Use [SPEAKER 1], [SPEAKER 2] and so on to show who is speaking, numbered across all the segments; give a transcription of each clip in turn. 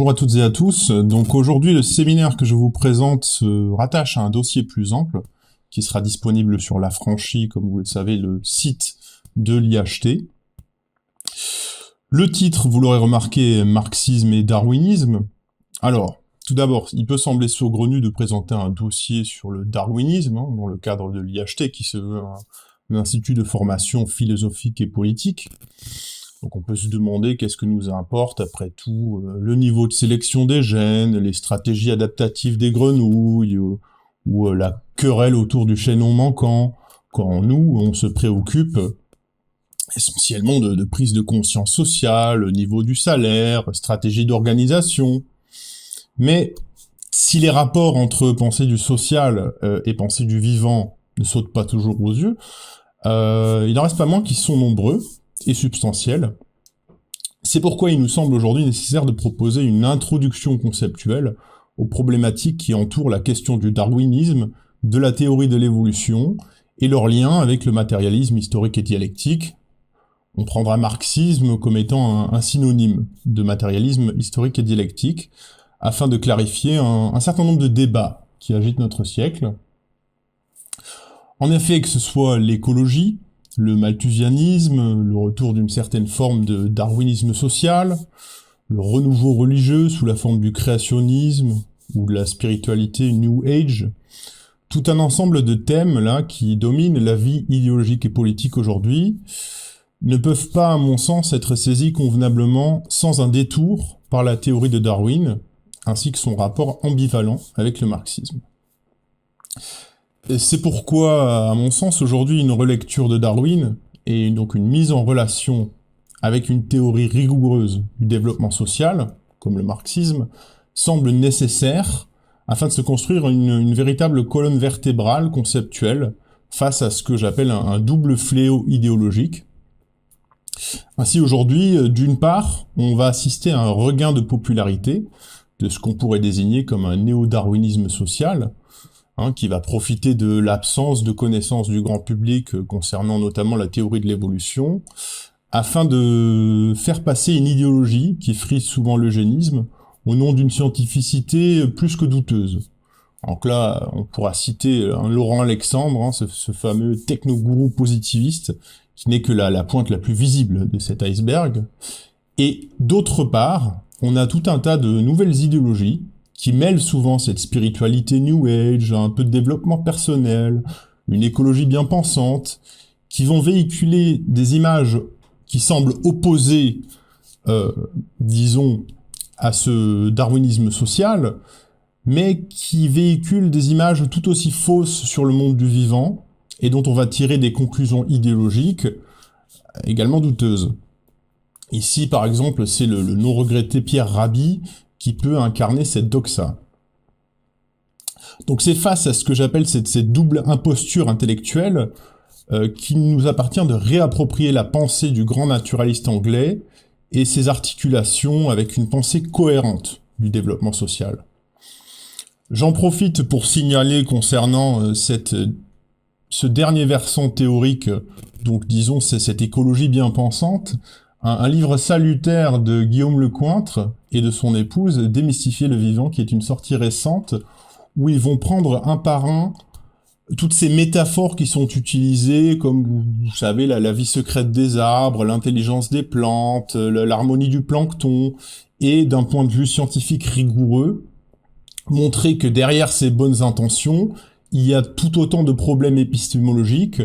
[SPEAKER 1] Bonjour à toutes et à tous. Donc aujourd'hui, le séminaire que je vous présente se rattache à un dossier plus ample qui sera disponible sur l'Affranchi, comme vous le savez, le site de l'IHT. Le titre, vous l'aurez remarqué, Marxisme et Darwinisme. Alors, tout d'abord, il peut sembler saugrenu de présenter un dossier sur le darwinisme, dans le cadre de l'IHT, qui se veut un institut de formation philosophique et politique. Donc on peut se demander qu'est-ce que nous importe, après tout, le niveau de sélection des gènes, les stratégies adaptatives des grenouilles, ou la querelle autour du chaînon manquant, quand nous, on se préoccupe essentiellement de prise de conscience sociale, niveau du salaire, stratégie d'organisation. Mais si les rapports entre pensée du social et pensée du vivant ne sautent pas toujours aux yeux, il n'en reste pas moins qu'ils sont nombreux et substantiels. C'est pourquoi il nous semble aujourd'hui nécessaire de proposer une introduction conceptuelle aux problématiques qui entourent la question du darwinisme, de la théorie de l'évolution et leur lien avec le matérialisme historique et dialectique. On prendra marxisme comme étant un synonyme de matérialisme historique et dialectique, afin de clarifier un certain nombre de débats qui agitent notre siècle. En effet, que ce soit l'écologie, le malthusianisme, le retour d'une certaine forme de darwinisme social, le renouveau religieux sous la forme du créationnisme ou de la spiritualité New Age, tout un ensemble de thèmes là qui dominent la vie idéologique et politique aujourd'hui, ne peuvent pas, à mon sens, être saisis convenablement sans un détour par la théorie de Darwin, ainsi que son rapport ambivalent avec le marxisme. C'est pourquoi, à mon sens, aujourd'hui, une relecture de Darwin, et donc une mise en relation avec une théorie rigoureuse du développement social, comme le marxisme, semble nécessaire afin de se construire une véritable colonne vertébrale conceptuelle face à ce que j'appelle un double fléau idéologique. Ainsi, aujourd'hui, d'une part, on va assister à un regain de popularité de ce qu'on pourrait désigner comme un néo-darwinisme social, qui va profiter de l'absence de connaissances du grand public concernant notamment la théorie de l'évolution, afin de faire passer une idéologie qui frise souvent l'eugénisme au nom d'une scientificité plus que douteuse. Donc là, on pourra citer Laurent Alexandre, ce fameux technogourou positiviste, qui n'est que la pointe la plus visible de cet iceberg. Et d'autre part, on a tout un tas de nouvelles idéologies qui mêlent souvent cette spiritualité New Age, un peu de développement personnel, une écologie bien pensante, qui vont véhiculer des images qui semblent opposées, disons, à ce darwinisme social, mais qui véhiculent des images tout aussi fausses sur le monde du vivant, et dont on va tirer des conclusions idéologiques également douteuses. Ici, par exemple, c'est le non-regretté Pierre Rabhi qui peut incarner cette doxa. Donc c'est face à ce que j'appelle cette double imposture intellectuelle qu'il nous appartient de réapproprier la pensée du grand naturaliste anglais et ses articulations avec une pensée cohérente du développement social. J'en profite pour signaler concernant ce dernier versant théorique, donc disons c'est cette écologie bien pensante, un livre salutaire de Guillaume Lecointre et de son épouse, Démystifier le vivant, qui est une sortie récente, où ils vont prendre un par un toutes ces métaphores qui sont utilisées, comme vous savez, la vie secrète des arbres, l'intelligence des plantes, l'harmonie du plancton, et d'un point de vue scientifique rigoureux, montrer que derrière ces bonnes intentions, il y a tout autant de problèmes épistémologiques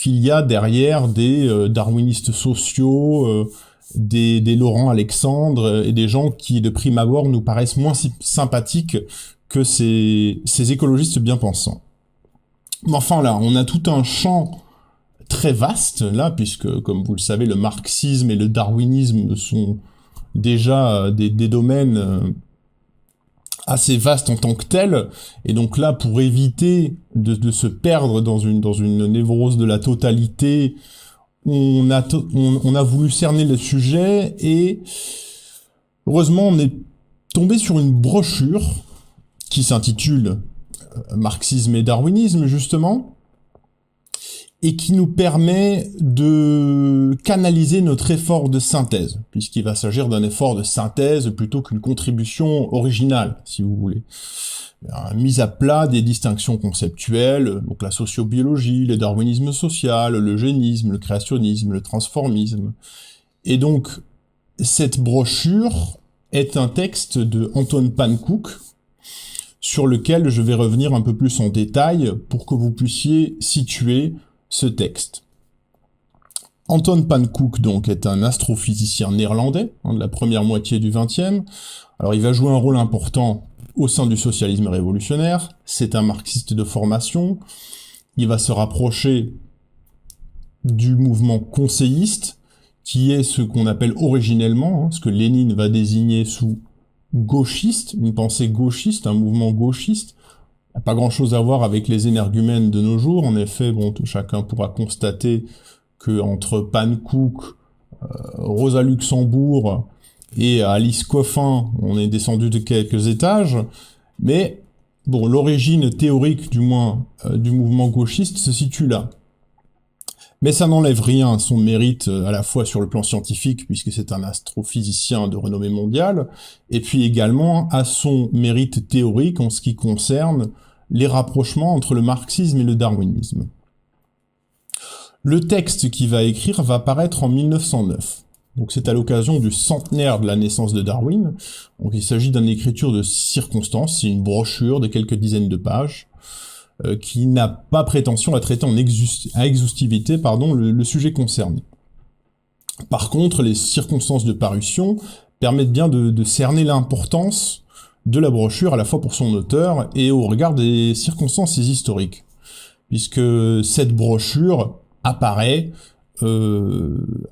[SPEAKER 1] qu'il y a derrière des darwinistes sociaux, des Laurent Alexandre et des gens qui, de prime abord, nous paraissent moins sympathiques que ces écologistes bien pensants. Mais enfin là, on a tout un champ très vaste, là, puisque, comme vous le savez, le marxisme et le darwinisme sont déjà des domaines assez vastes en tant que tels, et donc là, pour éviter de se perdre dans une névrose de la totalité, on a voulu cerner le sujet, et heureusement, on est tombé sur une brochure qui s'intitule Marxisme et Darwinisme, justement, et qui nous permet de canaliser notre effort de synthèse, puisqu'il va s'agir d'un effort de synthèse plutôt qu'une contribution originale, si vous voulez. Mise à plat des distinctions conceptuelles, donc la sociobiologie, le darwinisme social, l'eugénisme, le créationnisme, le transformisme. Et donc, cette brochure est un texte de Anton Pankow, sur lequel je vais revenir un peu plus en détail pour que vous puissiez situer ce texte. Anton Pankow, donc, est un astrophysicien néerlandais, de la première moitié du XXe. Alors, il va jouer un rôle important au sein du socialisme révolutionnaire. C'est un marxiste de formation. Il va se rapprocher du mouvement conseilliste, qui est ce qu'on appelle originellement, ce que Lénine va désigner sous gauchiste, une pensée gauchiste, un mouvement gauchiste. Il n'y a pas grand-chose à voir avec les énergumènes de nos jours. En effet, bon, chacun pourra constater que entre Pankow, Rosa Luxembourg et Alice Coffin, on est descendu de quelques étages. Mais bon, l'origine théorique, du moins, du mouvement gauchiste se situe là. Mais ça n'enlève rien à son mérite à la fois sur le plan scientifique, puisque c'est un astrophysicien de renommée mondiale, et puis également à son mérite théorique en ce qui concerne les rapprochements entre le marxisme et le darwinisme. Le texte qu'il va écrire va paraître en 1909. Donc c'est à l'occasion du centenaire de la naissance de Darwin. Donc il s'agit d'une écriture de circonstance, c'est une brochure de quelques dizaines de pages, qui n'a pas prétention à traiter à exhaustivité le sujet concerné. Par contre, les circonstances de parution permettent bien de cerner l'importance de la brochure à la fois pour son auteur et au regard des circonstances historiques, puisque cette brochure apparaît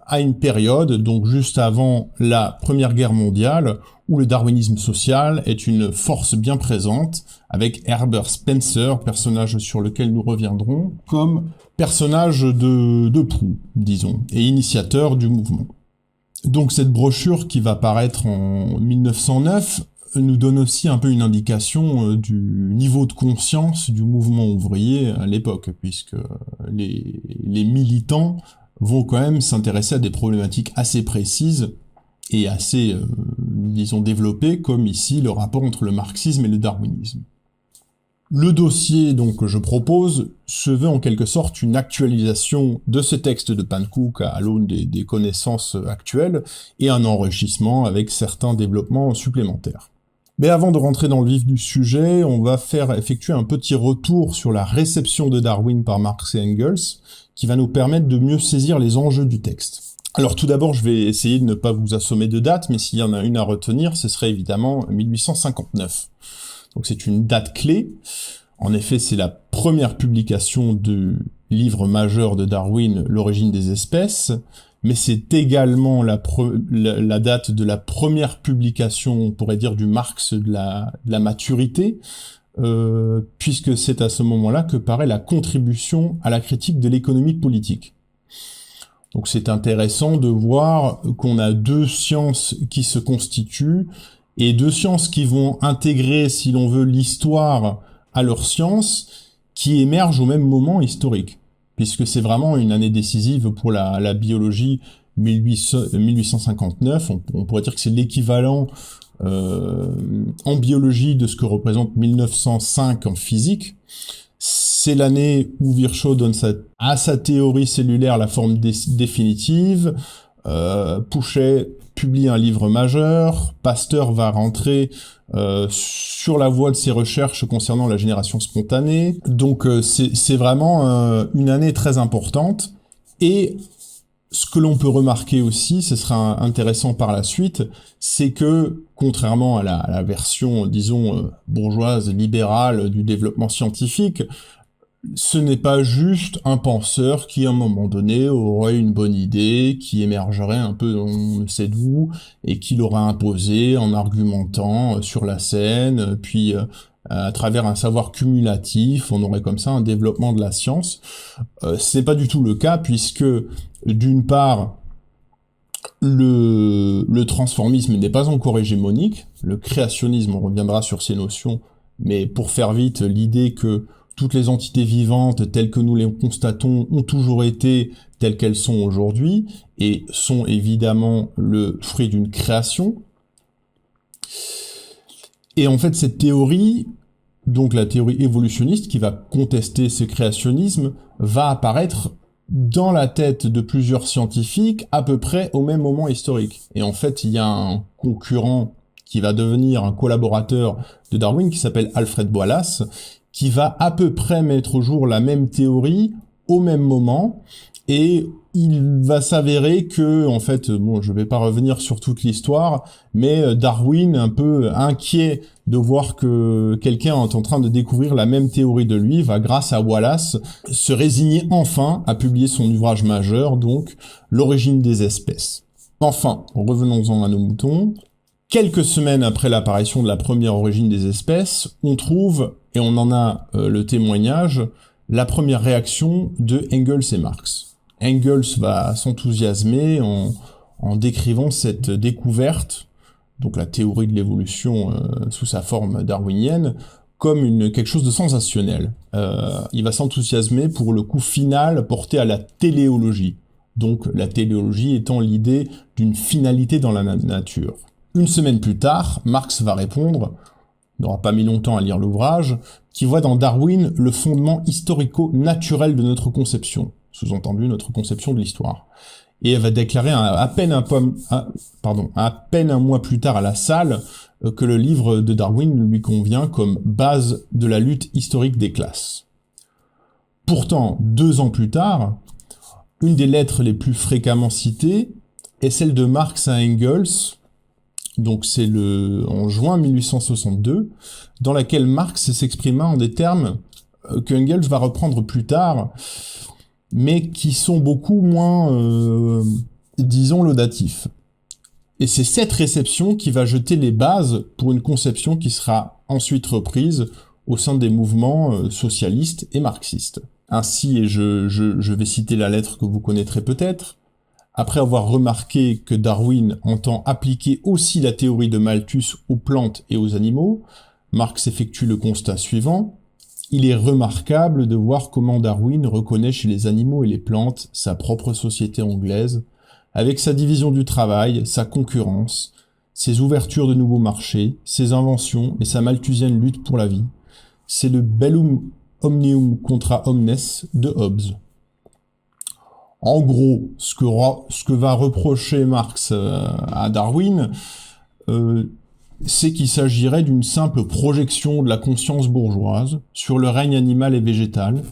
[SPEAKER 1] à une période, donc juste avant la Première Guerre mondiale, où le darwinisme social est une force bien présente, avec Herbert Spencer, personnage sur lequel nous reviendrons, comme personnage de proue, disons, et initiateur du mouvement. Donc cette brochure qui va paraître en 1909 nous donne aussi un peu une indication du niveau de conscience du mouvement ouvrier à l'époque, puisque les militants vont quand même s'intéresser à des problématiques assez précises et assez, disons, développées, comme ici le rapport entre le marxisme et le darwinisme. Le dossier donc que je propose se veut en quelque sorte une actualisation de ce texte de Pankow à l'aune des connaissances actuelles et un enrichissement avec certains développements supplémentaires. Mais avant de rentrer dans le vif du sujet, on va effectuer un petit retour sur la réception de Darwin par Marx et Engels, qui va nous permettre de mieux saisir les enjeux du texte. Alors tout d'abord, je vais essayer de ne pas vous assommer de dates, mais s'il y en a une à retenir, ce serait évidemment 1859. Donc c'est une date clé. En effet, c'est la première publication du livre majeur de Darwin, L'origine des espèces, mais c'est également la date de la première publication, on pourrait dire, du Marx de la maturité, puisque c'est à ce moment-là que paraît la contribution à la critique de l'économie politique. Donc c'est intéressant de voir qu'on a deux sciences qui se constituent, et deux sciences qui vont intégrer, si l'on veut, l'histoire à leurs sciences, qui émergent au même moment historique, puisque c'est vraiment une année décisive pour la biologie 1859, on pourrait dire que c'est l'équivalent en biologie de ce que représente 1905 en physique. C'est l'année où Virchow donne à sa théorie cellulaire la forme définitive, Pouchet publie un livre majeur, Pasteur va rentrer sur la voie de ses recherches concernant la génération spontanée. Donc c'est vraiment une année très importante. Et ce que l'on peut remarquer aussi, ce sera intéressant par la suite, c'est que, contrairement à la version, disons, bourgeoise, libérale du développement scientifique, ce n'est pas juste un penseur qui, à un moment donné, aurait une bonne idée, qui émergerait un peu on ne sait d'où, et qui l'aurait imposée en argumentant sur la scène, puis à travers un savoir cumulatif, on aurait comme ça un développement de la science. C'est pas du tout le cas, puisque, d'une part, le transformisme n'est pas encore hégémonique, le créationnisme, on reviendra sur ces notions, mais pour faire vite, l'idée que toutes les entités vivantes telles que nous les constatons ont toujours été telles qu'elles sont aujourd'hui et sont évidemment le fruit d'une création. Et en fait, cette théorie, donc la théorie évolutionniste qui va contester ce créationnisme, va apparaître dans la tête de plusieurs scientifiques à peu près au même moment historique. Et en fait, il y a un concurrent qui va devenir un collaborateur de Darwin qui s'appelle Alfred Wallace, qui va à peu près mettre au jour la même théorie au même moment, et il va s'avérer que, en fait, bon, je vais pas revenir sur toute l'histoire, mais Darwin, un peu inquiet de voir que quelqu'un est en train de découvrir la même théorie de lui, va, grâce à Wallace, se résigner enfin à publier son ouvrage majeur, donc L'origine des espèces. Enfin, revenons-en à nos moutons. Quelques semaines après l'apparition de la première origine des espèces, on trouve, et on en a le témoignage, la première réaction de Engels et Marx. Engels va s'enthousiasmer en décrivant cette découverte, donc la théorie de l'évolution sous sa forme darwinienne, comme quelque chose de sensationnel. Il va s'enthousiasmer pour le coup final porté à la téléologie. Donc la téléologie étant l'idée d'une finalité dans la nature. Une semaine plus tard, Marx va répondre, il n'aura pas mis longtemps à lire l'ouvrage, qui voit dans Darwin le fondement historico-naturel de notre conception, sous-entendu notre conception de l'histoire. Et elle va déclarer à peine un mois plus tard à la Salle que le livre de Darwin lui convient comme base de la lutte historique des classes. Pourtant, 2 ans plus tard, une des lettres les plus fréquemment citées est celle de Marx à Engels, donc c'est en juin 1862, dans laquelle Marx s'exprima en des termes que Engels va reprendre plus tard, mais qui sont beaucoup moins, disons, laudatifs. Et c'est cette réception qui va jeter les bases pour une conception qui sera ensuite reprise au sein des mouvements socialistes et marxistes. Ainsi, et je vais citer la lettre que vous connaîtrez peut-être, après avoir remarqué que Darwin entend appliquer aussi la théorie de Malthus aux plantes et aux animaux, Marx effectue le constat suivant. Il est remarquable de voir comment Darwin reconnaît chez les animaux et les plantes sa propre société anglaise, avec sa division du travail, sa concurrence, ses ouvertures de nouveaux marchés, ses inventions et sa malthusienne lutte pour la vie. C'est le bellum omnium contra omnes de Hobbes. En gros, ce que va reprocher Marx à Darwin, c'est qu'il s'agirait d'une simple projection de la conscience bourgeoise sur le règne animal et végétal,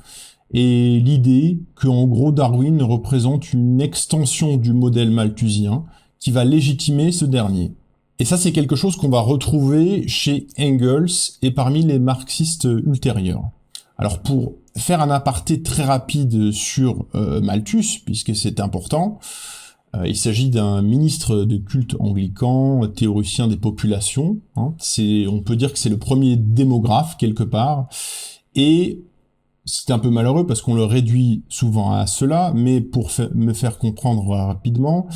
[SPEAKER 1] et l'idée que, en gros, Darwin représente une extension du modèle malthusien qui va légitimer ce dernier. Et ça, c'est quelque chose qu'on va retrouver chez Engels et parmi les marxistes ultérieurs. Alors, pour faire un aparté très rapide sur Malthus, puisque c'est important, il s'agit d'un ministre de culte anglican, théoricien des populations. On peut dire que c'est le premier démographe, quelque part, et c'est un peu malheureux parce qu'on le réduit souvent à cela, mais pour me faire comprendre rapidement,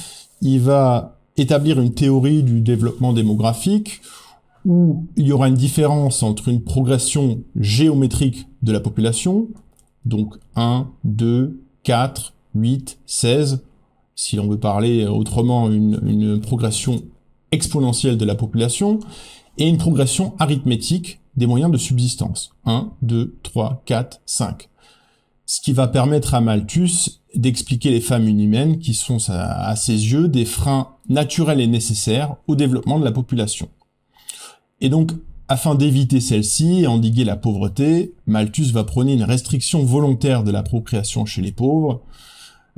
[SPEAKER 1] il va établir une théorie du développement démographique où il y aura une différence entre une progression géométrique de la population, donc 1, 2, 4, 8, 16, si l'on veut parler autrement, une progression exponentielle de la population, et une progression arithmétique des moyens de subsistance. 1, 2, 3, 4, 5. Ce qui va permettre à Malthus d'expliquer les famines humaines qui sont, à ses yeux, des freins naturels et nécessaires au développement de la population. Et donc, afin d'éviter celle-ci et endiguer la pauvreté, Malthus va prôner une restriction volontaire de la procréation chez les pauvres.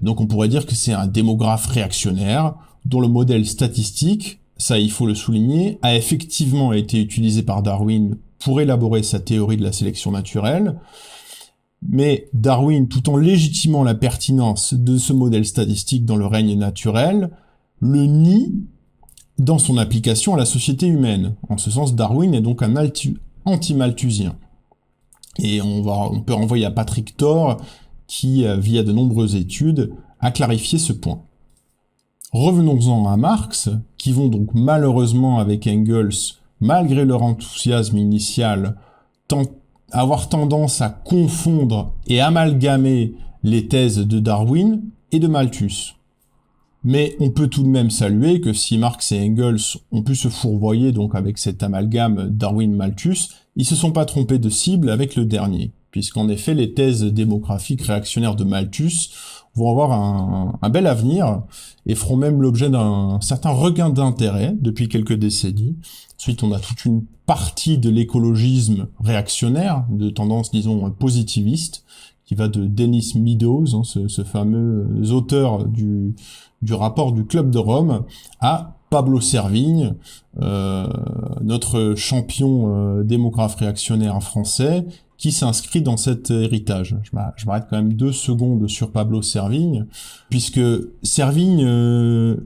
[SPEAKER 1] Donc on pourrait dire que c'est un démographe réactionnaire, dont le modèle statistique, ça il faut le souligner, a effectivement été utilisé par Darwin pour élaborer sa théorie de la sélection naturelle, mais Darwin, tout en légitimant la pertinence de ce modèle statistique dans le règne naturel, le nie dans son application à la société humaine. En ce sens, Darwin est donc un anti-malthusien. Et on peut renvoyer à Patrick Thor, qui, via de nombreuses études, a clarifié ce point. Revenons-en à Marx, qui vont donc malheureusement avec Engels, malgré leur enthousiasme initial, avoir tendance à confondre et amalgamer les thèses de Darwin et de Malthus. Mais on peut tout de même saluer que si Marx et Engels ont pu se fourvoyer donc avec cet amalgame Darwin-Malthus, ils se sont pas trompés de cible avec le dernier, puisqu'en effet les thèses démographiques réactionnaires de Malthus vont avoir un bel avenir et feront même l'objet d'un certain regain d'intérêt depuis quelques décennies. Ensuite, on a toute une partie de l'écologisme réactionnaire, de tendance, disons, positiviste, qui va de Dennis Meadows, ce fameux auteur du rapport du Club de Rome, à Pablo Servigne, notre champion démographe réactionnaire français, qui s'inscrit dans cet héritage. Je m'arrête quand même 2 secondes sur Pablo Servigne, puisque Servigne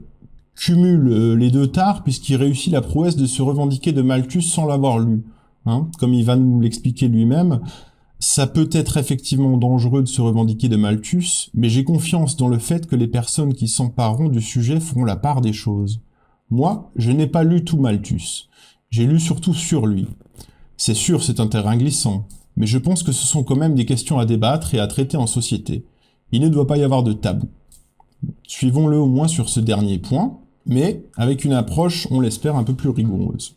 [SPEAKER 1] cumule les deux tares, puisqu'il réussit la prouesse de se revendiquer de Malthus sans l'avoir lu. Comme il va nous l'expliquer lui-même, ça peut être effectivement dangereux de se revendiquer de Malthus, mais j'ai confiance dans le fait que les personnes qui s'empareront du sujet feront la part des choses. Moi, je n'ai pas lu tout Malthus. J'ai lu surtout sur lui. C'est sûr, c'est un terrain glissant, mais je pense que ce sont quand même des questions à débattre et à traiter en société. Il ne doit pas y avoir de tabou. Suivons-le au moins sur ce dernier point, mais avec une approche, on l'espère, un peu plus rigoureuse.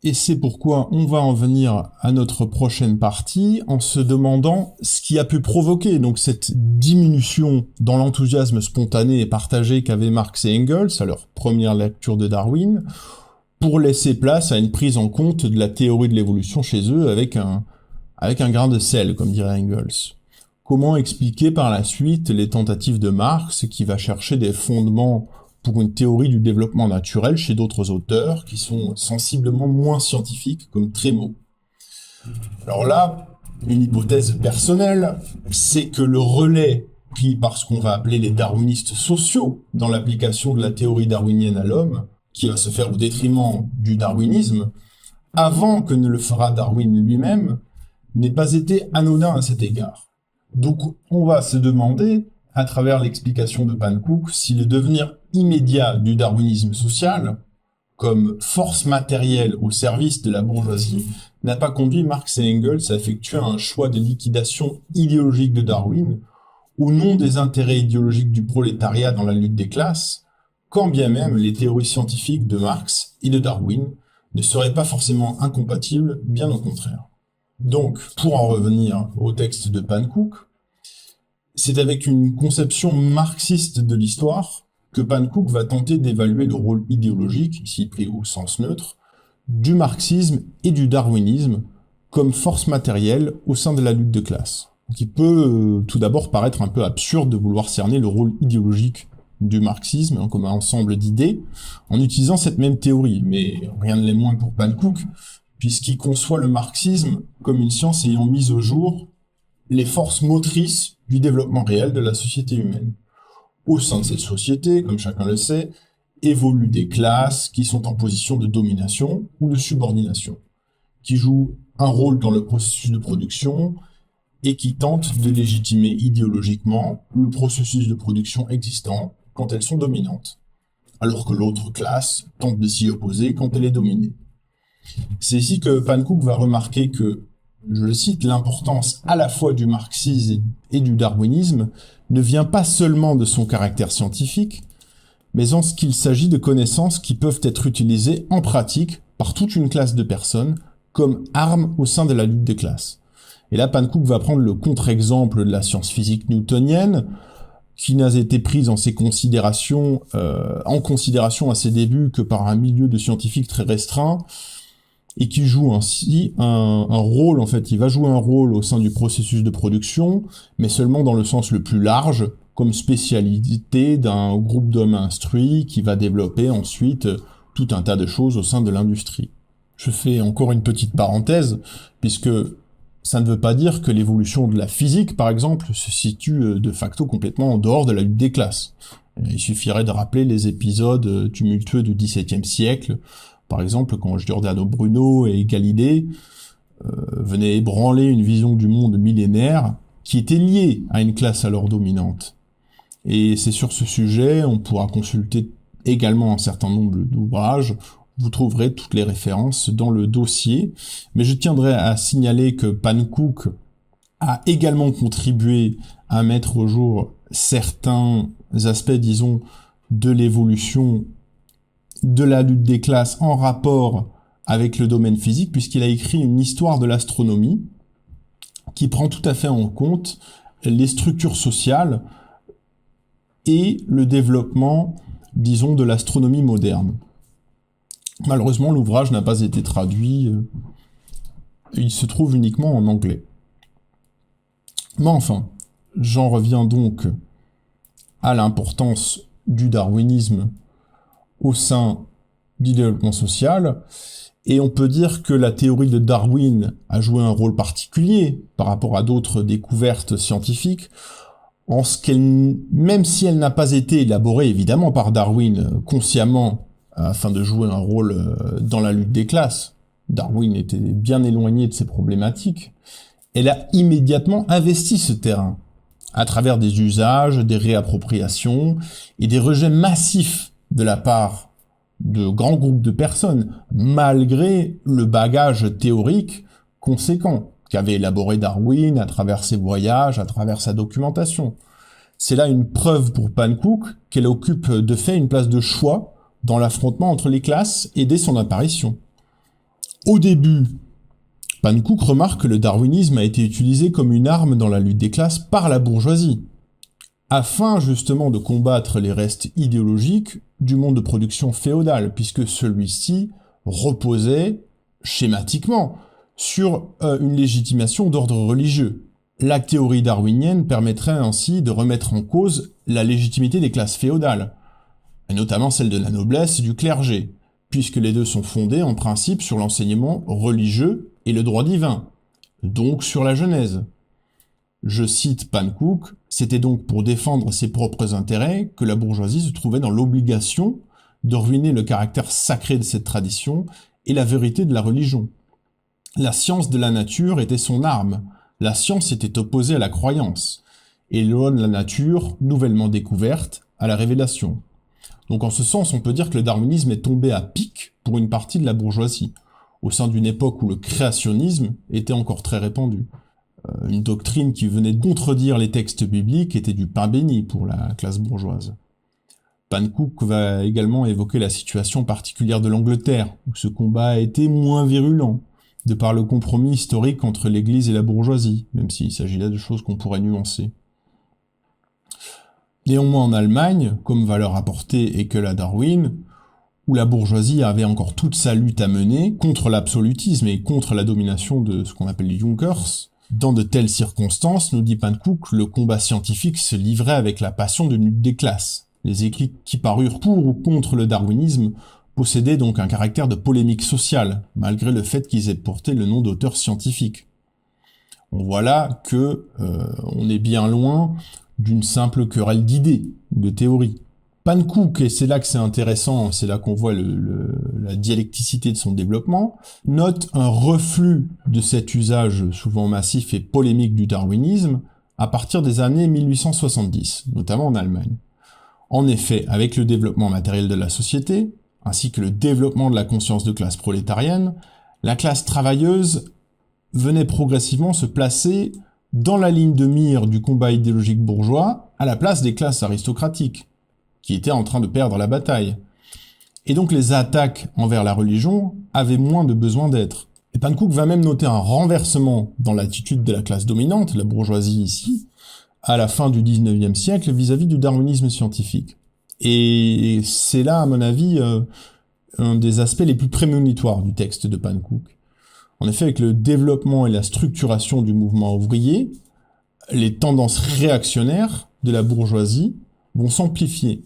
[SPEAKER 1] Et c'est pourquoi on va en venir à notre prochaine partie en se demandant ce qui a pu provoquer donc cette diminution dans l'enthousiasme spontané et partagé qu'avaient Marx et Engels à leur première lecture de Darwin, pour laisser place à une prise en compte de la théorie de l'évolution chez eux avec un grain de sel, comme dirait Engels. Comment expliquer par la suite les tentatives de Marx qui va chercher des fondements pour une théorie du développement naturel chez d'autres auteurs qui sont sensiblement moins scientifiques, comme Trémaux. Alors là, une hypothèse personnelle, c'est que le relais pris par ce qu'on va appeler les darwinistes sociaux dans l'application de la théorie darwinienne à l'homme, qui va se faire au détriment du darwinisme, avant que ne le fera Darwin lui-même, n'ait pas été anodin à cet égard. Donc on va se demander, à travers l'explication de Pankouk, si le devenir immédiat du darwinisme social, comme force matérielle au service de la bourgeoisie, n'a pas conduit Marx et Engels à effectuer un choix de liquidation idéologique de Darwin, au nom des intérêts idéologiques du prolétariat dans la lutte des classes, quand bien même les théories scientifiques de Marx et de Darwin ne seraient pas forcément incompatibles, bien au contraire. Donc, pour en revenir au texte de Pankouk, c'est avec une conception marxiste de l'histoire que Pankouk va tenter d'évaluer le rôle idéologique, ici pris au sens neutre, du marxisme et du darwinisme comme force matérielle au sein de la lutte de classe. Donc il peut tout d'abord paraître un peu absurde de vouloir cerner le rôle idéologique du marxisme comme un ensemble d'idées en utilisant cette même théorie, mais rien ne l'est moins pour Pankouk, puisqu'il conçoit le marxisme comme une science ayant mis au jour les forces motrices du développement réel de la société humaine. Au sein de cette société, comme chacun le sait, évoluent des classes qui sont en position de domination ou de subordination, qui jouent un rôle dans le processus de production et qui tentent de légitimer idéologiquement le processus de production existant quand elles sont dominantes, alors que l'autre classe tente de s'y opposer quand elle est dominée. C'est ici que Pankouk va remarquer que, je le cite, l'importance à la fois du marxisme et du darwinisme ne vient pas seulement de son caractère scientifique, mais en ce qu'il s'agit de connaissances qui peuvent être utilisées en pratique par toute une classe de personnes comme armes au sein de la lutte des classes. Et là, Pankouk va prendre le contre-exemple de la science physique newtonienne, qui n'a été prise en considération à ses débuts que par un milieu de scientifiques très restreint, et qui joue ainsi un rôle, en fait, il va jouer un rôle au sein du processus de production, mais seulement dans le sens le plus large, comme spécialité d'un groupe d'hommes instruits qui va développer ensuite tout un tas de choses au sein de l'industrie. Je fais encore une petite parenthèse, puisque ça ne veut pas dire que l'évolution de la physique, par exemple, se situe de facto complètement en dehors de la lutte des classes. Il suffirait de rappeler les épisodes tumultueux du XVIIe siècle, par exemple, quand Giordano Bruno et Galilée venaient ébranler une vision du monde millénaire qui était liée à une classe alors dominante. Et c'est sur ce sujet, on pourra consulter également un certain nombre d'ouvrages, Vous trouverez toutes les références dans le dossier, mais je tiendrai à signaler que Pankouk a également contribué à mettre au jour certains aspects, disons, de l'évolution de la lutte des classes en rapport avec le domaine physique, puisqu'il a écrit une histoire de l'astronomie qui prend tout à fait en compte les structures sociales et le développement, disons, de l'astronomie moderne. Malheureusement, l'ouvrage n'a pas été traduit, il se trouve uniquement en anglais. Mais enfin, j'en reviens donc à l'importance du darwinisme au sein du développement social, et on peut dire que la théorie de Darwin a joué un rôle particulier par rapport à d'autres découvertes scientifiques, en ce qu'elle, même si elle n'a pas été élaborée évidemment par Darwin consciemment afin de jouer un rôle dans la lutte des classes, Darwin était bien éloigné de ces problématiques, elle a immédiatement investi ce terrain à travers des usages, des réappropriations et des rejets massifs de la part de grands groupes de personnes, malgré le bagage théorique conséquent qu'avait élaboré Darwin à travers ses voyages, à travers sa documentation. C'est là une preuve pour Pankouk qu'elle occupe de fait une place de choix dans l'affrontement entre les classes et dès son apparition. Au début, Pankouk remarque que le darwinisme a été utilisé comme une arme dans la lutte des classes par la bourgeoisie, afin justement de combattre les restes idéologiques du monde de production féodal, puisque celui-ci reposait schématiquement sur une légitimation d'ordre religieux. La théorie darwinienne permettrait ainsi de remettre en cause la légitimité des classes féodales, et notamment celle de la noblesse et du clergé, puisque les deux sont fondés en principe sur l'enseignement religieux et le droit divin, donc sur la Genèse. Je cite Pankouk, c'était donc pour défendre ses propres intérêts que la bourgeoisie se trouvait dans l'obligation de ruiner le caractère sacré de cette tradition et la vérité de la religion. La science de la nature était son arme, la science était opposée à la croyance, et l'homme la nature, nouvellement découverte, à la révélation. Donc en ce sens, on peut dire que le darwinisme est tombé à pic pour une partie de la bourgeoisie, au sein d'une époque où le créationnisme était encore très répandu. Une doctrine qui venait de contredire les textes bibliques était du pain béni pour la classe bourgeoise. Pankouk va également évoquer la situation particulière de l'Angleterre, où ce combat a été moins virulent, de par le compromis historique entre l'Église et la bourgeoisie, même s'il s'agit là de choses qu'on pourrait nuancer. Néanmoins en Allemagne, comme valeur apportée et que la Darwin, où la bourgeoisie avait encore toute sa lutte à mener contre l'absolutisme et contre la domination de ce qu'on appelle les Junkers, dans de telles circonstances, nous dit Pankouk, le combat scientifique se livrait avec la passion d'une lutte des classes. Les écrits qui parurent pour ou contre le darwinisme possédaient donc un caractère de polémique sociale, malgré le fait qu'ils aient porté le nom d'auteurs scientifiques. On voit là que on est bien loin d'une simple querelle d'idées ou de théories. Pankouk, et c'est là que c'est intéressant, c'est là qu'on voit la dialecticité de son développement, note un reflux de cet usage souvent massif et polémique du darwinisme à partir des années 1870, notamment en Allemagne. En effet, avec le développement matériel de la société, ainsi que le développement de la conscience de classe prolétarienne, la classe travailleuse venait progressivement se placer dans la ligne de mire du combat idéologique bourgeois à la place des classes aristocratiques, qui étaient en train de perdre la bataille. Et donc les attaques envers la religion avaient moins de besoin d'être. Et Pankouk va même noter un renversement dans l'attitude de la classe dominante, la bourgeoisie ici, à la fin du 19e siècle vis-à-vis du darwinisme scientifique. Et c'est là, à mon avis, un des aspects les plus prémonitoires du texte de Pankouk. En effet, avec le développement et la structuration du mouvement ouvrier, les tendances réactionnaires de la bourgeoisie vont s'amplifier.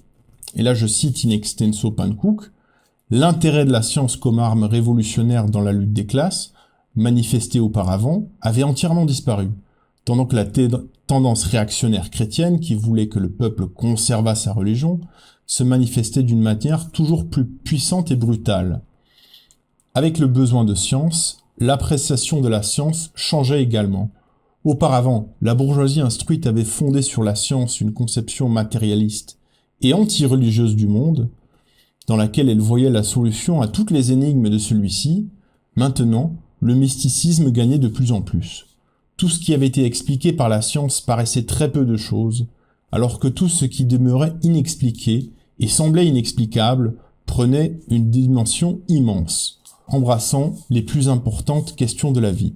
[SPEAKER 1] Et là, je cite in extenso Pankouk, « L'intérêt de la science comme arme révolutionnaire dans la lutte des classes, manifesté auparavant, avait entièrement disparu, tandis que la tendance réactionnaire chrétienne, qui voulait que le peuple conservât sa religion, se manifestait d'une manière toujours plus puissante et brutale. Avec le besoin de science, l'appréciation de la science changeait également. Auparavant, la bourgeoisie instruite avait fondé sur la science une conception matérialiste et anti-religieuse du monde, dans laquelle elle voyait la solution à toutes les énigmes de celui-ci, maintenant, le mysticisme gagnait de plus en plus. Tout ce qui avait été expliqué par la science paraissait très peu de choses, alors que tout ce qui demeurait inexpliqué et semblait inexplicable prenait une dimension immense, embrassant les plus importantes questions de la vie.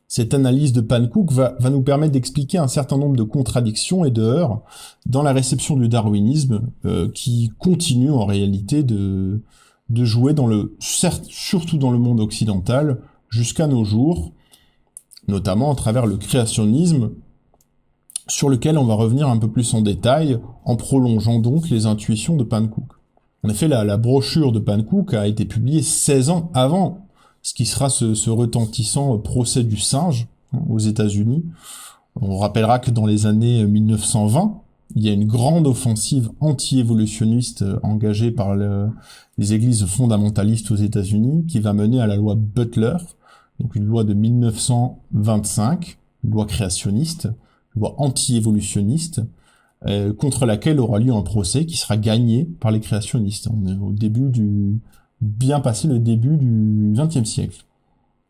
[SPEAKER 1] Cette analyse de Pannekoek va nous permettre d'expliquer un certain nombre de contradictions et de heurts dans la réception du darwinisme qui continue en réalité de jouer surtout dans le monde occidental jusqu'à nos jours, notamment à travers le créationnisme, sur lequel on va revenir un peu plus en détail en prolongeant donc les intuitions de Pannekoek. En effet, la brochure de Pannekoek a été publiée 16 ans avant ce qui sera ce retentissant procès du singe aux États-Unis. On rappellera que dans les années 1920, il y a une grande offensive anti-évolutionniste engagée par les églises fondamentalistes aux États-Unis qui va mener à la loi Butler, donc une loi de 1925, une loi créationniste, une loi anti-évolutionniste, contre laquelle aura lieu un procès qui sera gagné par les créationnistes. On est au début bien passé le début du XXe siècle.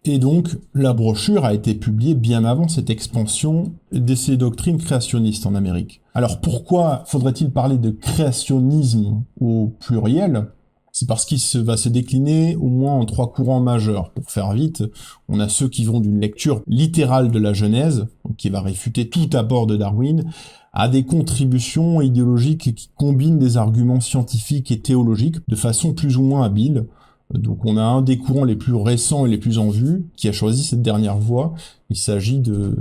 [SPEAKER 1] Et donc, la brochure a été publiée bien avant cette expansion de ces doctrines créationnistes en Amérique. Alors pourquoi faudrait-il parler de créationnisme au pluriel ? C'est parce qu'il va se décliner au moins en 3 courants majeurs. Pour faire vite, on a ceux qui vont d'une lecture littérale de la Genèse, donc qui va réfuter tout apport de Darwin, à des contributions idéologiques qui combinent des arguments scientifiques et théologiques de façon plus ou moins habile. Donc on a un des courants les plus récents et les plus en vue qui a choisi cette dernière voie. Il s'agit de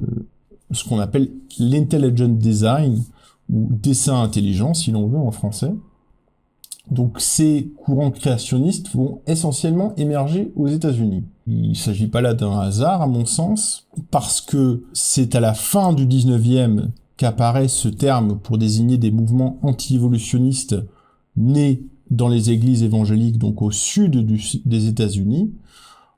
[SPEAKER 1] ce qu'on appelle l'intelligent design, ou dessin intelligent si l'on veut en français. Donc ces courants créationnistes vont essentiellement émerger aux États-Unis. Il ne s'agit pas là d'un hasard à mon sens, parce que c'est à la fin du 19e qu'apparaît ce terme pour désigner des mouvements anti-évolutionnistes nés dans les églises évangéliques, donc au sud des États-Unis.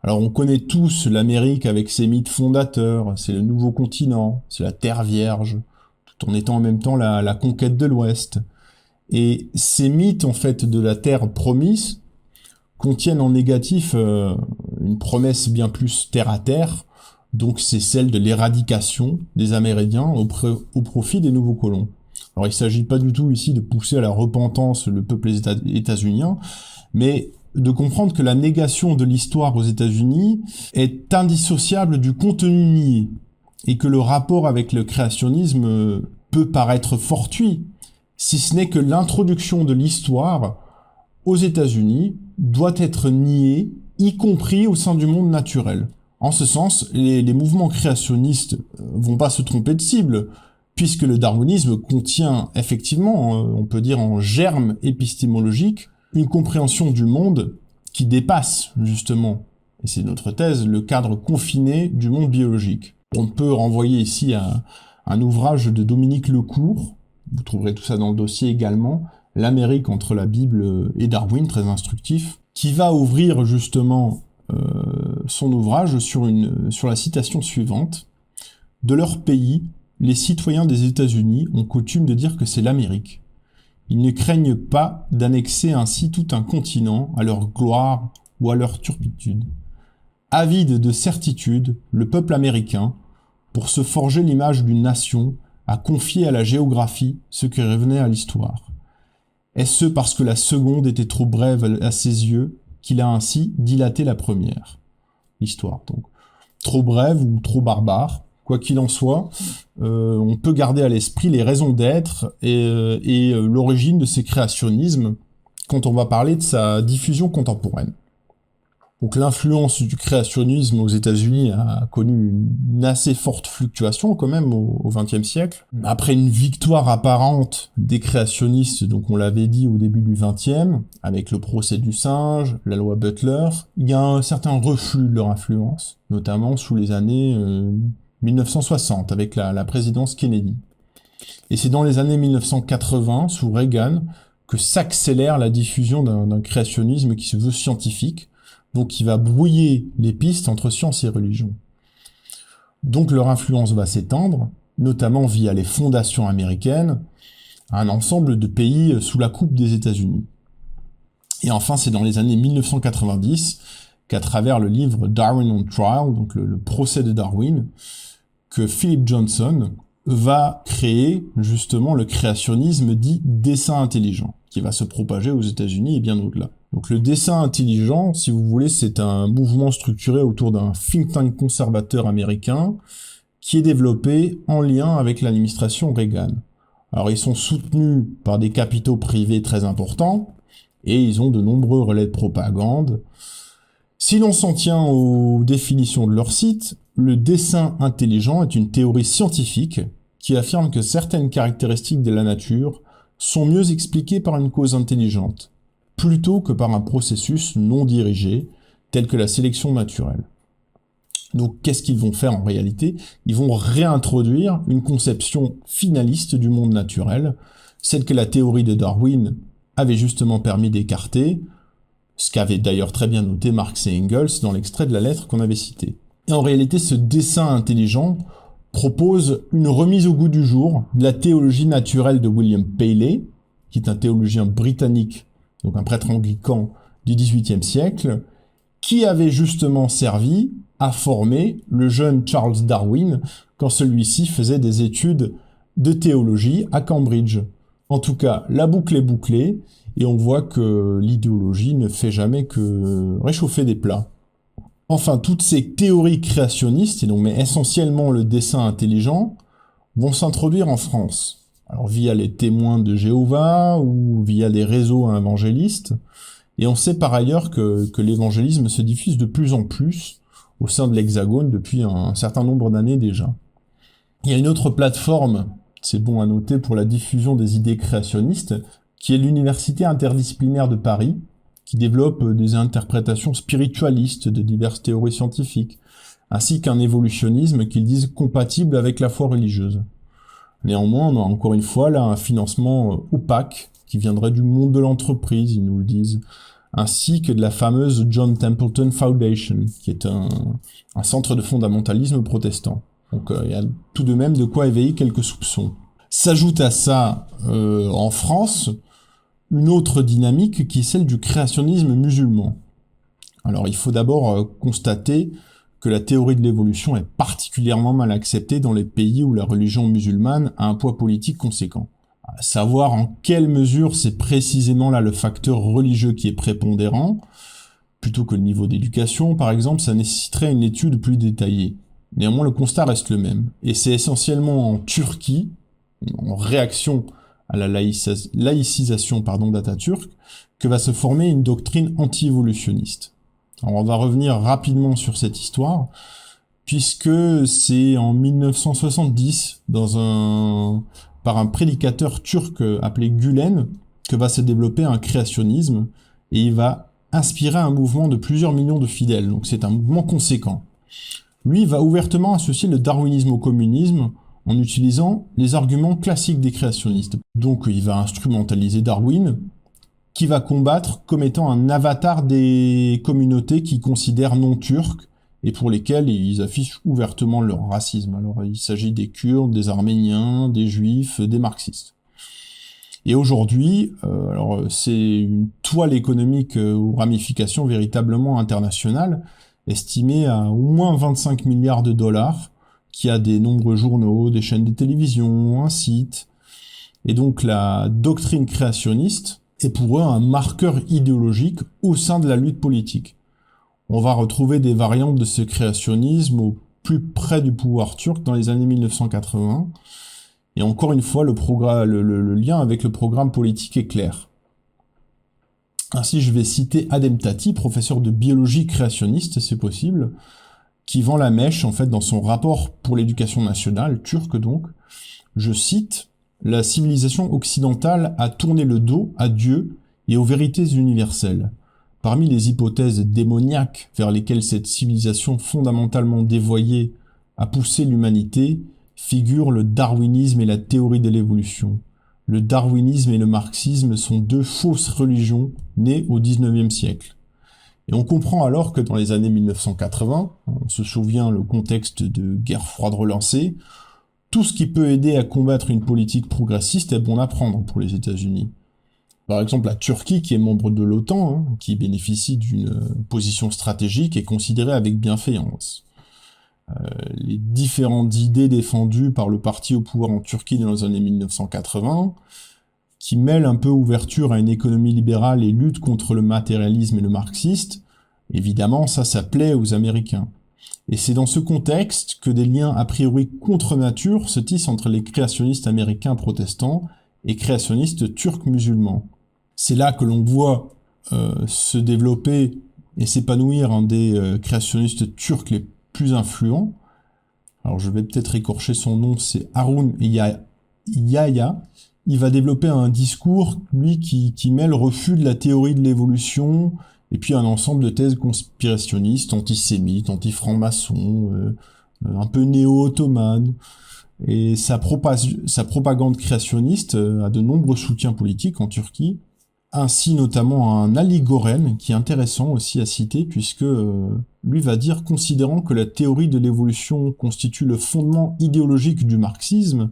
[SPEAKER 1] Alors on connaît tous l'Amérique avec ses mythes fondateurs, c'est le nouveau continent, c'est la Terre Vierge, tout en étant en même temps la conquête de l'Ouest. Et ces mythes, en fait, de la Terre promise, contiennent en négatif une promesse bien plus terre-à-terre, donc c'est celle de l'éradication des Amérindiens au profit des nouveaux colons. Alors il s'agit pas du tout ici de pousser à la repentance le peuple états-unien, mais de comprendre que la négation de l'histoire aux États-Unis est indissociable du contenu nié, et que le rapport avec le créationnisme peut paraître fortuit, si ce n'est que l'introduction de l'histoire aux États-Unis doit être niée, y compris au sein du monde naturel. En ce sens, les mouvements créationnistes vont pas se tromper de cible, puisque le darwinisme contient effectivement, on peut dire en germe épistémologique, une compréhension du monde qui dépasse justement, et c'est notre thèse, le cadre confiné du monde biologique. On peut renvoyer ici à un ouvrage de Dominique Lecourt, vous trouverez tout ça dans le dossier également, L'Amérique entre la Bible et Darwin, très instructif, qui va ouvrir justement son ouvrage sur la citation suivante. De leur pays, les citoyens des États-Unis ont coutume de dire que c'est l'Amérique. Ils ne craignent pas d'annexer ainsi tout un continent à leur gloire ou à leur turpitude. Avide de certitude, le peuple américain, pour se forger l'image d'une nation, a confié à la géographie ce qui revenait à l'histoire. Est-ce parce que la seconde était trop brève à ses yeux qu'il a ainsi dilaté la première ? L'histoire, donc. Trop brève ou trop barbare, quoi qu'il en soit, on peut garder à l'esprit les raisons d'être et l'origine de ces créationnismes quand on va parler de sa diffusion contemporaine. Donc l'influence du créationnisme aux États-Unis a connu une assez forte fluctuation quand même au XXe siècle. Après une victoire apparente des créationnistes, donc on l'avait dit au début du XXe, avec le procès du singe, la loi Butler, il y a un certain reflux de leur influence, notamment sous les années 1960 avec la présidence Kennedy. Et c'est dans les années 1980, sous Reagan, que s'accélère la diffusion d'un créationnisme qui se veut scientifique, donc qui va brouiller les pistes entre science et religion. Donc leur influence va s'étendre, notamment via les fondations américaines, à un ensemble de pays sous la coupe des États-Unis. Et enfin, c'est dans les années 1990 qu'à travers le livre Darwin on Trial, donc le procès de Darwin, que Philip Johnson va créer justement le créationnisme dit dessin intelligent, qui va se propager aux États-Unis et bien au-delà. Donc le dessin intelligent, si vous voulez, c'est un mouvement structuré autour d'un think tank conservateur américain qui est développé en lien avec l'administration Reagan. Alors ils sont soutenus par des capitaux privés très importants, et ils ont de nombreux relais de propagande. Si l'on s'en tient aux définitions de leur site, le dessin intelligent est une théorie scientifique qui affirme que certaines caractéristiques de la nature sont mieux expliquées par une cause intelligente, plutôt que par un processus non dirigé, tel que la sélection naturelle. Donc qu'est-ce qu'ils vont faire en réalité? Ils vont réintroduire une conception finaliste du monde naturel, celle que la théorie de Darwin avait justement permis d'écarter, ce qu'avait d'ailleurs très bien noté Marx et Engels dans l'extrait de la lettre qu'on avait citée. Et en réalité, ce dessin intelligent propose une remise au goût du jour de la théologie naturelle de William Paley, qui est un théologien britannique, donc un prêtre anglican du XVIIIe siècle, qui avait justement servi à former le jeune Charles Darwin quand celui-ci faisait des études de théologie à Cambridge. En tout cas, la boucle est bouclée, et on voit que l'idéologie ne fait jamais que réchauffer des plats. Enfin, toutes ces théories créationnistes, et donc mais essentiellement le dessin intelligent, vont s'introduire en France. Alors via les témoins de Jéhovah ou via des réseaux évangélistes. Et on sait par ailleurs que l'évangélisme se diffuse de plus en plus au sein de l'Hexagone depuis un certain nombre d'années déjà. Il y a une autre plateforme, c'est bon à noter, pour la diffusion des idées créationnistes, qui est l'Université interdisciplinaire de Paris, qui développe des interprétations spiritualistes de diverses théories scientifiques, ainsi qu'un évolutionnisme qu'ils disent compatible avec la foi religieuse. Néanmoins, on a encore une fois là un financement opaque qui viendrait du monde de l'entreprise, ils nous le disent, ainsi que de la fameuse John Templeton Foundation, qui est un centre de fondamentalisme protestant. Donc il y a tout de même de quoi éveiller quelques soupçons. S'ajoute à ça, en France, une autre dynamique qui est celle du créationnisme musulman. Alors il faut d'abord constater que la théorie de l'évolution est particulièrement mal acceptée dans les pays où la religion musulmane a un poids politique conséquent. À savoir en quelle mesure c'est précisément là le facteur religieux qui est prépondérant, plutôt que le niveau d'éducation par exemple, ça nécessiterait une étude plus détaillée. Néanmoins le constat reste le même, et c'est essentiellement en Turquie, en réaction à la laïcisation d'Atatürk, que va se former une doctrine anti-évolutionniste. Alors on va revenir rapidement sur cette histoire, puisque c'est en 1970, par un prédicateur turc appelé Gülen, que va se développer un créationnisme, et il va inspirer un mouvement de plusieurs millions de fidèles, donc c'est un mouvement conséquent. Lui va ouvertement associer le darwinisme au communisme, en utilisant les arguments classiques des créationnistes. Donc il va instrumentaliser Darwin, qui va combattre comme étant un avatar des communautés qui considèrent non turcs et pour lesquelles ils affichent ouvertement leur racisme. Alors il s'agit des Kurdes, des Arméniens, des Juifs, des marxistes. Et aujourd'hui, c'est une toile économique aux ramifications véritablement internationales, estimée à au moins 25 milliards de dollars, qui a des nombreux journaux, des chaînes de télévision, un site. Et donc la doctrine créationniste est pour eux un marqueur idéologique au sein de la lutte politique. On va retrouver des variantes de ce créationnisme au plus près du pouvoir turc dans les années 1980. Et encore une fois, le lien avec le programme politique est clair. Ainsi, je vais citer Adem Tati, professeur de biologie créationniste, c'est possible, qui vend la mèche, en fait, dans son rapport pour l'éducation nationale, turque donc. Je cite, « La civilisation occidentale a tourné le dos à Dieu et aux vérités universelles. Parmi les hypothèses démoniaques vers lesquelles cette civilisation fondamentalement dévoyée a poussé l'humanité, figurent le darwinisme et la théorie de l'évolution. Le darwinisme et le marxisme sont deux fausses religions nées au XIXe siècle. » Et on comprend alors que dans les années 1980, on se souvient le contexte de guerre froide relancée, tout ce qui peut aider à combattre une politique progressiste est bon à prendre pour les États-Unis. Par exemple, la Turquie, qui est membre de l'OTAN, qui bénéficie d'une position stratégique, est considérée avec bienveillance. Les différentes idées défendues par le parti au pouvoir en Turquie dans les années 1980, qui mêlent un peu ouverture à une économie libérale et lutte contre le matérialisme et le marxiste, évidemment, ça plaît aux Américains. Et c'est dans ce contexte que des liens a priori contre nature se tissent entre les créationnistes américains protestants et créationnistes turcs musulmans. C'est là que l'on voit se développer et s'épanouir un des créationnistes turcs les plus influents. Alors je vais peut-être écorcher son nom, c'est Harun Yahya. Il va développer un discours, lui, qui mêle refus de la théorie de l'évolution et puis un ensemble de thèses conspirationnistes, antisémites, anti-francs-maçons, un peu néo-ottomanes. Et sa propagande créationniste a de nombreux soutiens politiques en Turquie, ainsi notamment un Ali Goren, qui est intéressant aussi à citer, puisque lui va dire, considérant que la théorie de l'évolution constitue le fondement idéologique du marxisme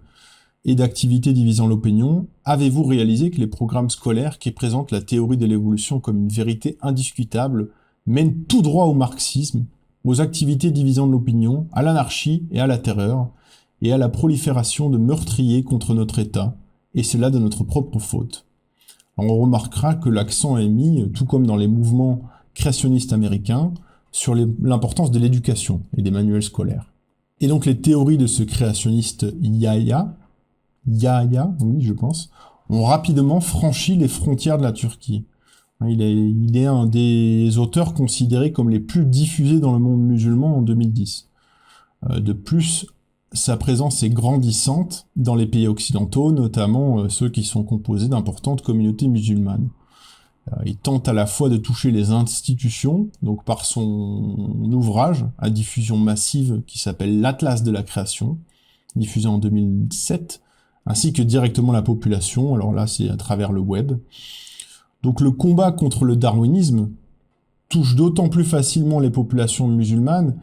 [SPEAKER 1] et d'activités divisant l'opinion, avez-vous réalisé que les programmes scolaires qui présentent la théorie de l'évolution comme une vérité indiscutable mènent tout droit au marxisme, aux activités divisant l'opinion, à l'anarchie et à la terreur, et à la prolifération de meurtriers contre notre État, et cela de notre propre faute. Alors on remarquera que l'accent est mis, tout comme dans les mouvements créationnistes américains, sur l'importance de l'éducation et des manuels scolaires. Et donc les théories de ce créationniste Yahya, oui je pense, ont rapidement franchi les frontières de la Turquie. Il est un des auteurs considérés comme les plus diffusés dans le monde musulman en 2010. De plus, sa présence est grandissante dans les pays occidentaux, notamment ceux qui sont composés d'importantes communautés musulmanes. Il tente à la fois de toucher les institutions, donc par son ouvrage à diffusion massive qui s'appelle l'Atlas de la création, diffusé en 2007, ainsi que directement la population, alors là c'est à travers le web. Donc le combat contre le darwinisme touche d'autant plus facilement les populations musulmanes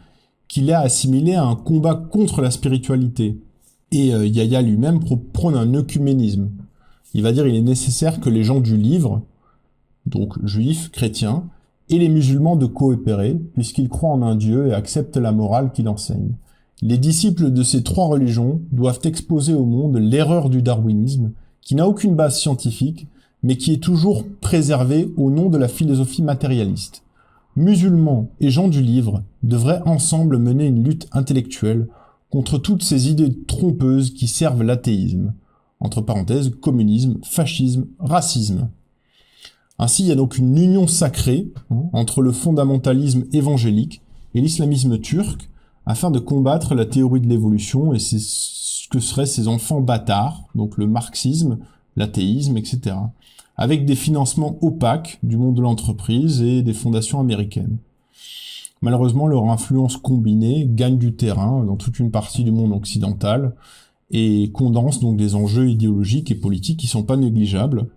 [SPEAKER 1] qu'il est assimilé à un combat contre la spiritualité. Et Yahya lui-même prône un œcuménisme. Il va dire qu'il est nécessaire que les gens du livre, donc juifs, chrétiens, et les musulmans de coopérer, puisqu'ils croient en un Dieu et acceptent la morale qu'il enseigne. Les disciples de ces trois religions doivent exposer au monde l'erreur du darwinisme, qui n'a aucune base scientifique, mais qui est toujours préservée au nom de la philosophie matérialiste. Musulmans et gens du livre devraient ensemble mener une lutte intellectuelle contre toutes ces idées trompeuses qui servent l'athéisme, entre parenthèses, communisme, fascisme, racisme. Ainsi, il y a donc une union sacrée entre le fondamentalisme évangélique et l'islamisme turc, afin de combattre la théorie de l'évolution et ce que seraient ces enfants bâtards, donc le marxisme, l'athéisme, etc., avec des financements opaques du monde de l'entreprise et des fondations américaines. Malheureusement, leur influence combinée gagne du terrain dans toute une partie du monde occidental et condense donc des enjeux idéologiques et politiques qui sont pas négligeables.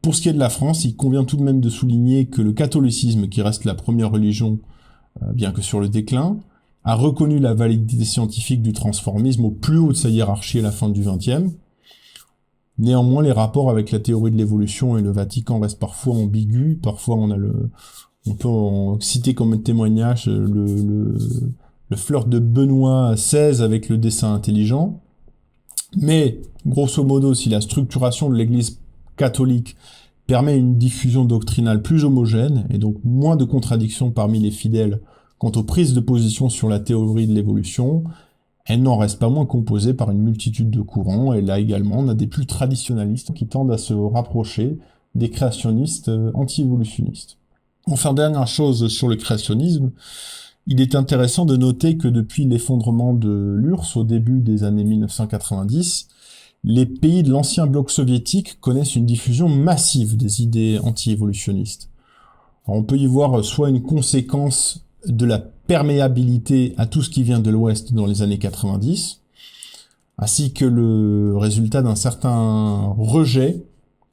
[SPEAKER 1] Pour ce qui est de la France, il convient tout de même de souligner que le catholicisme, qui reste la première religion, bien que sur le déclin, a reconnu la validité scientifique du transformisme au plus haut de sa hiérarchie à la fin du XXe. Néanmoins, les rapports avec la théorie de l'évolution et le Vatican restent parfois ambigus. Parfois, on peut en citer comme témoignage le flirt de Benoît XVI avec le dessin intelligent. Mais, grosso modo, si la structuration de l'Église catholique permet une diffusion doctrinale plus homogène et donc moins de contradictions parmi les fidèles quant aux prises de position sur la théorie de l'évolution, elle n'en reste pas moins composée par une multitude de courants, et là également on a des plus traditionnalistes qui tendent à se rapprocher des créationnistes anti-évolutionnistes. Enfin, dernière chose sur le créationnisme, il est intéressant de noter que depuis l'effondrement de l'URSS au début des années 1990, les pays de l'ancien bloc soviétique connaissent une diffusion massive des idées anti-évolutionnistes. Alors, on peut y voir soit une conséquence de la perméabilité à tout ce qui vient de l'Ouest dans les années 90, ainsi que le résultat d'un certain rejet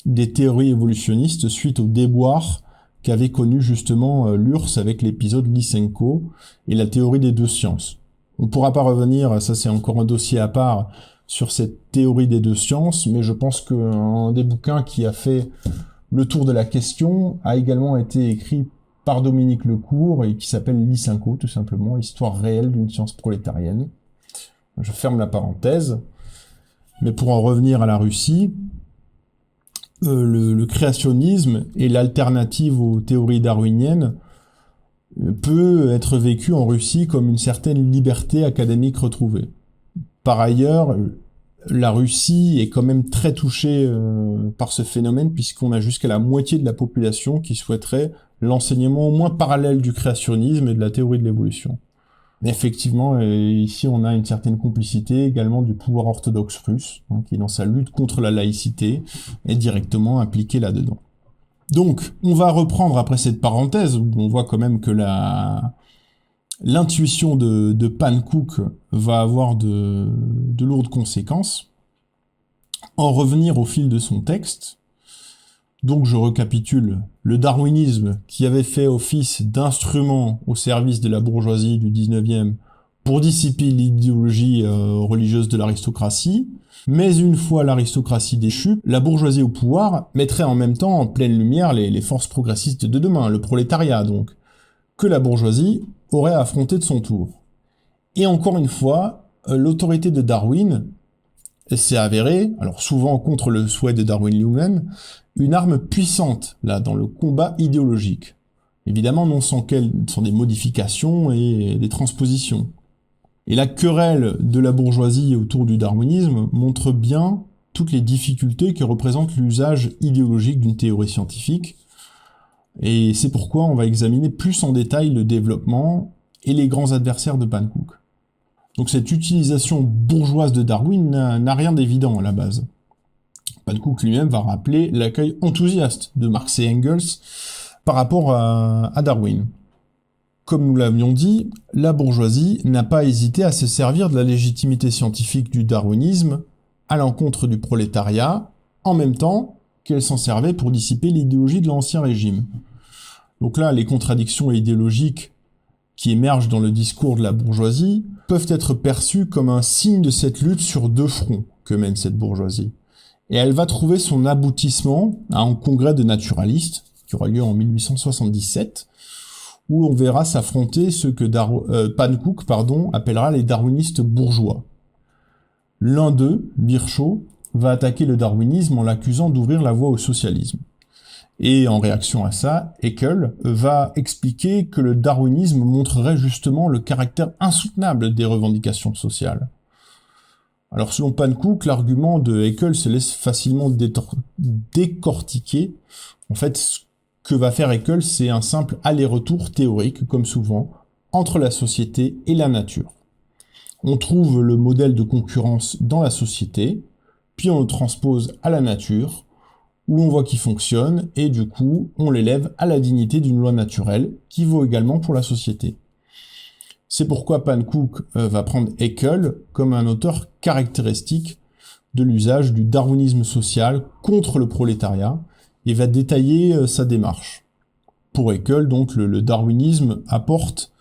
[SPEAKER 1] des théories évolutionnistes suite au déboire qu'avait connu justement l'URSS avec l'épisode Lysenko et la théorie des deux sciences. On ne pourra pas revenir, ça c'est encore un dossier à part, sur cette théorie des deux sciences, mais je pense qu'un des bouquins qui a fait Le tour de la question a également été écrit par Dominique Lecourt et qui s'appelle Lysenko, tout simplement, Histoire réelle d'une science prolétarienne. Je ferme la parenthèse. Mais pour en revenir à la Russie, le créationnisme et l'alternative aux théories darwiniennes peut être vécu en Russie comme une certaine liberté académique retrouvée. Par ailleurs, la Russie est quand même très touchée par ce phénomène puisqu'on a jusqu'à la moitié de la population qui souhaiterait l'enseignement au moins parallèle du créationnisme et de la théorie de l'évolution. Effectivement, ici on a une certaine complicité également du pouvoir orthodoxe russe, hein, qui dans sa lutte contre la laïcité est directement impliqué là-dedans. Donc, on va reprendre après cette parenthèse, où on voit quand même que l'intuition de Pankouk va avoir de lourdes conséquences. En revenir au fil de son texte, donc je récapitule, le darwinisme qui avait fait office d'instrument au service de la bourgeoisie du 19e pour dissiper l'idéologie religieuse de l'aristocratie, mais une fois l'aristocratie déchue, la bourgeoisie au pouvoir mettrait en même temps en pleine lumière les forces progressistes de demain, le prolétariat donc, que la bourgeoisie aurait affronté de son tour. Et encore une fois, l'autorité de Darwin s'est avérée, alors souvent contre le souhait de Darwin lui-même, une arme puissante, là, dans le combat idéologique. Évidemment, non sans des modifications et des transpositions. Et la querelle de la bourgeoisie autour du darwinisme montre bien toutes les difficultés que représente l'usage idéologique d'une théorie scientifique. Et c'est pourquoi on va examiner plus en détail le développement et les grands adversaires de Pankouk. Donc cette utilisation bourgeoise de Darwin n'a rien d'évident à la base. Pankouk lui-même va rappeler l'accueil enthousiaste de Marx et Engels par rapport à Darwin. Comme nous l'avions dit, la bourgeoisie n'a pas hésité à se servir de la légitimité scientifique du darwinisme à l'encontre du prolétariat, en même temps qu'elle s'en servait pour dissiper l'idéologie de l'Ancien Régime. Donc là, les contradictions idéologiques qui émergent dans le discours de la bourgeoisie peuvent être perçues comme un signe de cette lutte sur deux fronts que mène cette bourgeoisie. Et elle va trouver son aboutissement à un congrès de naturalistes, qui aura lieu en 1877, où on verra s'affronter ce que Pankouk appellera les darwinistes bourgeois. L'un d'eux, Virchow, va attaquer le darwinisme en l'accusant d'ouvrir la voie au socialisme. Et en réaction à ça, Haeckel va expliquer que le darwinisme montrerait justement le caractère insoutenable des revendications sociales. Alors selon Pankouk, l'argument de Haeckel se laisse facilement décortiquer. En fait, ce que va faire Haeckel, c'est un simple aller-retour théorique, comme souvent, entre la société et la nature. On trouve le modèle de concurrence dans la société, puis on le transpose à la nature, où on voit qu'il fonctionne, et du coup, on l'élève à la dignité d'une loi naturelle, qui vaut également pour la société. C'est pourquoi Pankouk va prendre Haeckel comme un auteur caractéristique de l'usage du darwinisme social contre le prolétariat, et va détailler sa démarche. Pour Haeckel, donc, le darwinisme apporte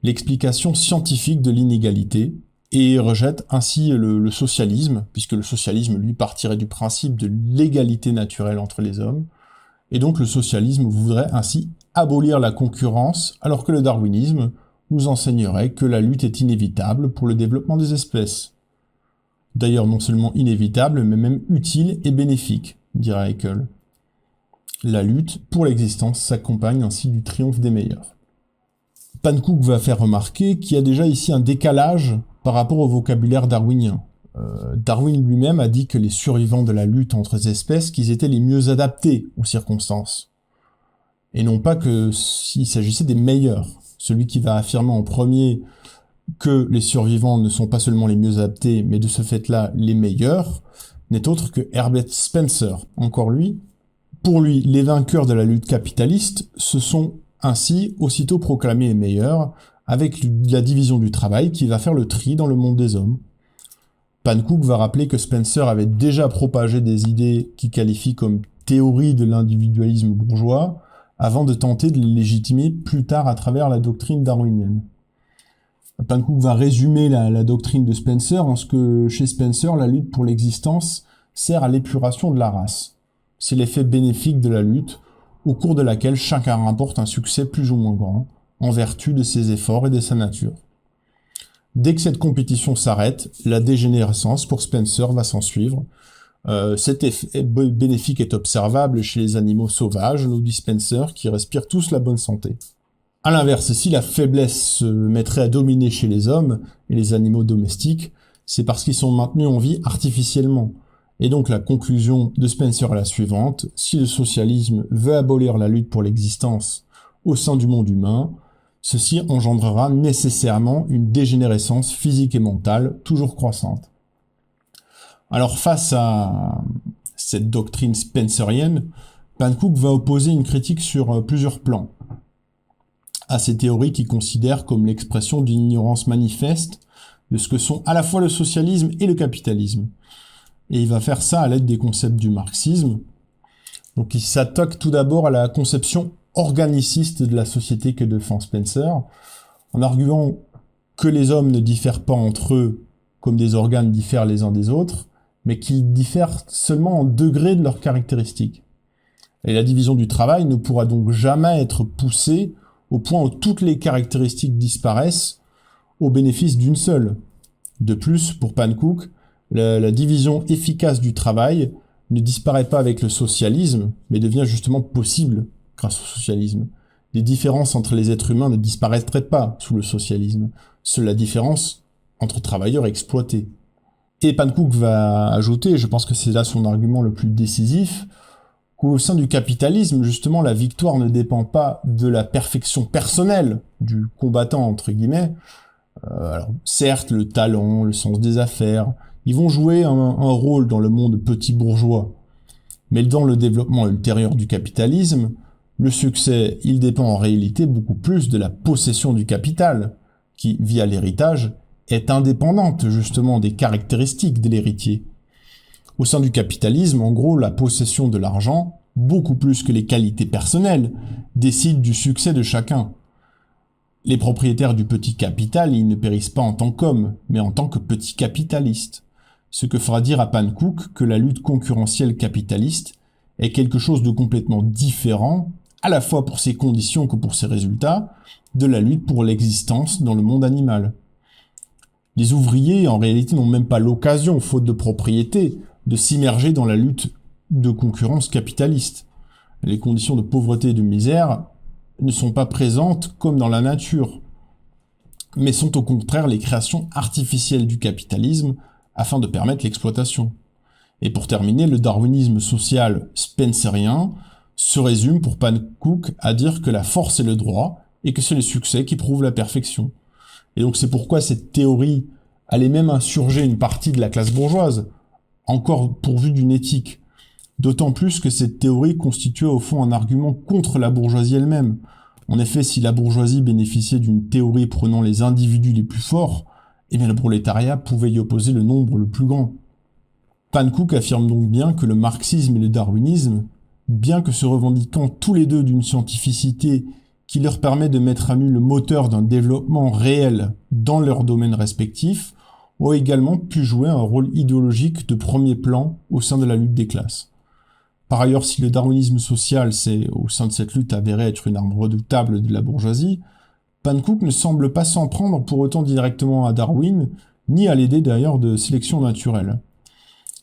[SPEAKER 1] l'explication scientifique de l'inégalité, et rejette ainsi le socialisme, puisque le socialisme, lui, partirait du principe de l'égalité naturelle entre les hommes, et donc le socialisme voudrait ainsi abolir la concurrence, alors que le darwinisme nous enseignerait que la lutte est inévitable pour le développement des espèces. D'ailleurs non seulement inévitable, mais même utile et bénéfique, dira Haeckel. La lutte pour l'existence s'accompagne ainsi du triomphe des meilleurs. Pankouk va faire remarquer qu'il y a déjà ici un décalage par rapport au vocabulaire darwinien. Darwin lui-même a dit que les survivants de la lutte entre espèces, qu'ils étaient les mieux adaptés aux circonstances. Et non pas que s'il s'agissait des meilleurs. Celui qui va affirmer en premier que les survivants ne sont pas seulement les mieux adaptés, mais de ce fait-là les meilleurs, n'est autre que Herbert Spencer. Encore lui. Pour lui, les vainqueurs de la lutte capitaliste se sont ainsi aussitôt proclamés les meilleurs, avec la division du travail qui va faire le tri dans le monde des hommes. Pankouk va rappeler que Spencer avait déjà propagé des idées qu'il qualifie comme théorie de l'individualisme bourgeois, avant de tenter de les légitimer plus tard à travers la doctrine darwinienne. Pankouk va résumer la doctrine de Spencer en ce que, chez Spencer, la lutte pour l'existence sert à l'épuration de la race. c'est l'effet bénéfique de la lutte, au cours de laquelle chacun remporte un succès plus ou moins grand, en vertu de ses efforts et de sa nature. Dès que cette compétition s'arrête, la dégénérescence pour Spencer va s'en suivre. Cet effet bénéfique est observable chez les animaux sauvages, nous dit Spencer, qui respirent tous la bonne santé. À l'inverse, si la faiblesse se mettrait à dominer chez les hommes et les animaux domestiques, c'est parce qu'ils sont maintenus en vie artificiellement. Et donc la conclusion de Spencer est la suivante: si le socialisme veut abolir la lutte pour l'existence au sein du monde humain, ceci engendrera nécessairement une dégénérescence physique et mentale toujours croissante. Alors face à cette doctrine spencerienne, Pankouk va opposer une critique sur plusieurs plans à ces théories qu'il considère comme l'expression d'une ignorance manifeste de ce que sont à la fois le socialisme et le capitalisme. Et il va faire ça à l'aide des concepts du marxisme. Donc il s'attaque tout d'abord à la conception organiciste de la société que défend Spencer, en arguant que les hommes ne diffèrent pas entre eux comme des organes diffèrent les uns des autres, mais qu'ils diffèrent seulement en degrés de leurs caractéristiques. Et la division du travail ne pourra donc jamais être poussée au point où toutes les caractéristiques disparaissent au bénéfice d'une seule. De plus, pour Pankouk, la division efficace du travail ne disparaît pas avec le socialisme, mais devient justement possible grâce au socialisme. Les différences entre les êtres humains ne disparaîtraient pas sous le socialisme. Seule la différence entre travailleurs exploités. Et Pankouk va ajouter, et je pense que c'est là son argument le plus décisif, qu'au sein du capitalisme, justement, la victoire ne dépend pas de la perfection personnelle du combattant, entre guillemets. Alors, certes, le talent, le sens des affaires, ils vont jouer un rôle dans le monde petit bourgeois. Mais dans le développement ultérieur du capitalisme, le succès, il dépend en réalité beaucoup plus de la possession du capital, qui, via l'héritage, est indépendante justement des caractéristiques de l'héritier. Au sein du capitalisme, en gros, la possession de l'argent, beaucoup plus que les qualités personnelles, décide du succès de chacun. Les propriétaires du petit capital, ils ne périssent pas en tant qu'hommes, mais en tant que petits capitalistes. Ce que fera dire à Pankouk que la lutte concurrentielle capitaliste est quelque chose de complètement différent, à la fois pour ses conditions que pour ses résultats, de la lutte pour l'existence dans le monde animal. Les ouvriers, en réalité, n'ont même pas l'occasion, faute de propriété, de s'immerger dans la lutte de concurrence capitaliste. Les conditions de pauvreté et de misère ne sont pas présentes comme dans la nature, mais sont au contraire les créations artificielles du capitalisme afin de permettre l'exploitation. Et pour terminer, le darwinisme social spencerien se résume pour Pankouk à dire que la force est le droit et que c'est le succès qui prouve la perfection. Et donc c'est pourquoi cette théorie allait même insurger une partie de la classe bourgeoise, encore pourvue d'une éthique. D'autant plus que cette théorie constituait au fond un argument contre la bourgeoisie elle-même. En effet, si la bourgeoisie bénéficiait d'une théorie prenant les individus les plus forts, eh bien le prolétariat pouvait y opposer le nombre le plus grand. Pankouk affirme donc bien que le marxisme et le darwinisme, bien que se revendiquant tous les deux d'une scientificité qui leur permet de mettre à nu le moteur d'un développement réel dans leurs domaines respectifs, ont également pu jouer un rôle idéologique de premier plan au sein de la lutte des classes. Par ailleurs, si le darwinisme social s'est, au sein de cette lutte, avéré être une arme redoutable de la bourgeoisie, Pankouk ne semble pas s'en prendre pour autant directement à Darwin, ni à l'aider d'ailleurs de sélection naturelle.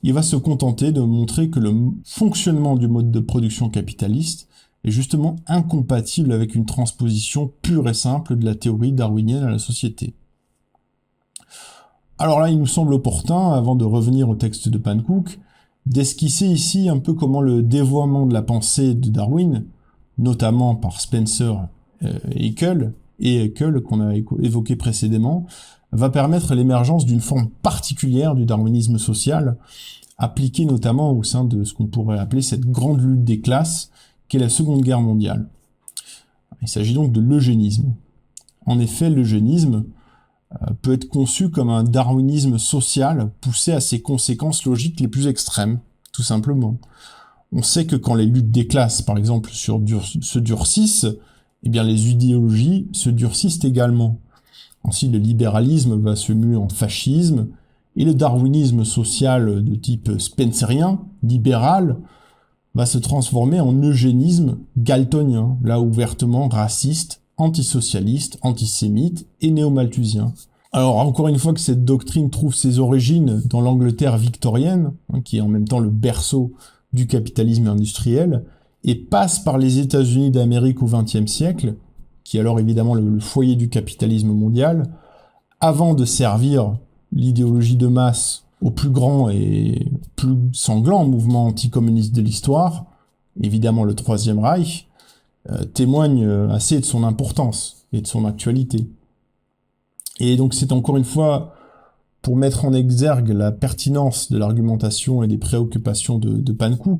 [SPEAKER 1] Il va se contenter de montrer que le fonctionnement du mode de production capitaliste est justement incompatible avec une transposition pure et simple de la théorie darwinienne à la société. Alors là, il nous semble opportun, avant de revenir au texte de Pankouk, d'esquisser ici un peu comment le dévoiement de la pensée de Darwin, notamment par Spencer et Haeckel, qu'on a évoqué précédemment, va permettre l'émergence d'une forme particulière du darwinisme social, appliquée notamment au sein de ce qu'on pourrait appeler cette grande lutte des classes, qu'est la Seconde Guerre mondiale. Il s'agit donc de l'eugénisme. En effet, l'eugénisme peut être conçu comme un darwinisme social poussé à ses conséquences logiques les plus extrêmes, tout simplement. On sait que quand les luttes des classes, par exemple, se durcissent, eh bien les idéologies se durcissent également. Ainsi, le libéralisme va se muer en fascisme, et le darwinisme social de type spencerien, libéral, va se transformer en eugénisme galtonien, là ouvertement raciste, antisocialiste, antisémite et néo-malthusien. Alors encore une fois que cette doctrine trouve ses origines dans l'Angleterre victorienne, qui est en même temps le berceau du capitalisme industriel, et passe par les États-Unis d'Amérique au XXe siècle, qui est alors évidemment le foyer du capitalisme mondial, avant de servir l'idéologie de masse au plus grand et plus sanglant mouvement anticommuniste de l'histoire, évidemment le Troisième Reich, témoigne assez de son importance et de son actualité. Et donc c'est encore une fois pour mettre en exergue la pertinence de l'argumentation et des préoccupations de Pankow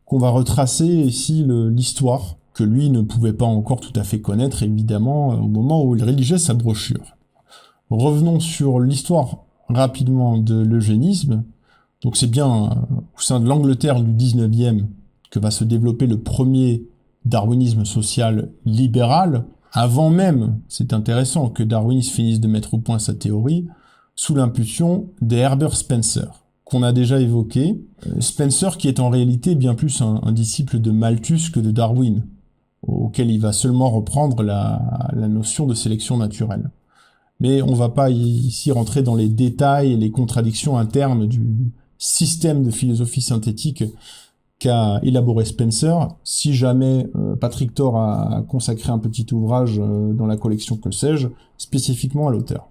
[SPEAKER 1] qu'on va retracer ici l'histoire que lui ne pouvait pas encore tout à fait connaître, évidemment, au moment où il rédigeait sa brochure. Revenons sur l'histoire rapidement de l'eugénisme. Donc c'est bien au sein de l'Angleterre du 19e que va se développer le premier darwinisme social libéral, avant même, c'est intéressant, que Darwin finisse de mettre au point sa théorie, sous l'impulsion des Herbert Spencer, qu'on a déjà évoqué. Spencer qui est en réalité bien plus un disciple de Malthus que de Darwin, auquel il va seulement reprendre la notion de sélection naturelle. Mais on va pas ici rentrer dans les détails et les contradictions internes du système de philosophie synthétique qu'a élaboré Spencer. Si jamais Patrick Thor a consacré un petit ouvrage dans la collection Que sais-je, spécifiquement à l'auteur.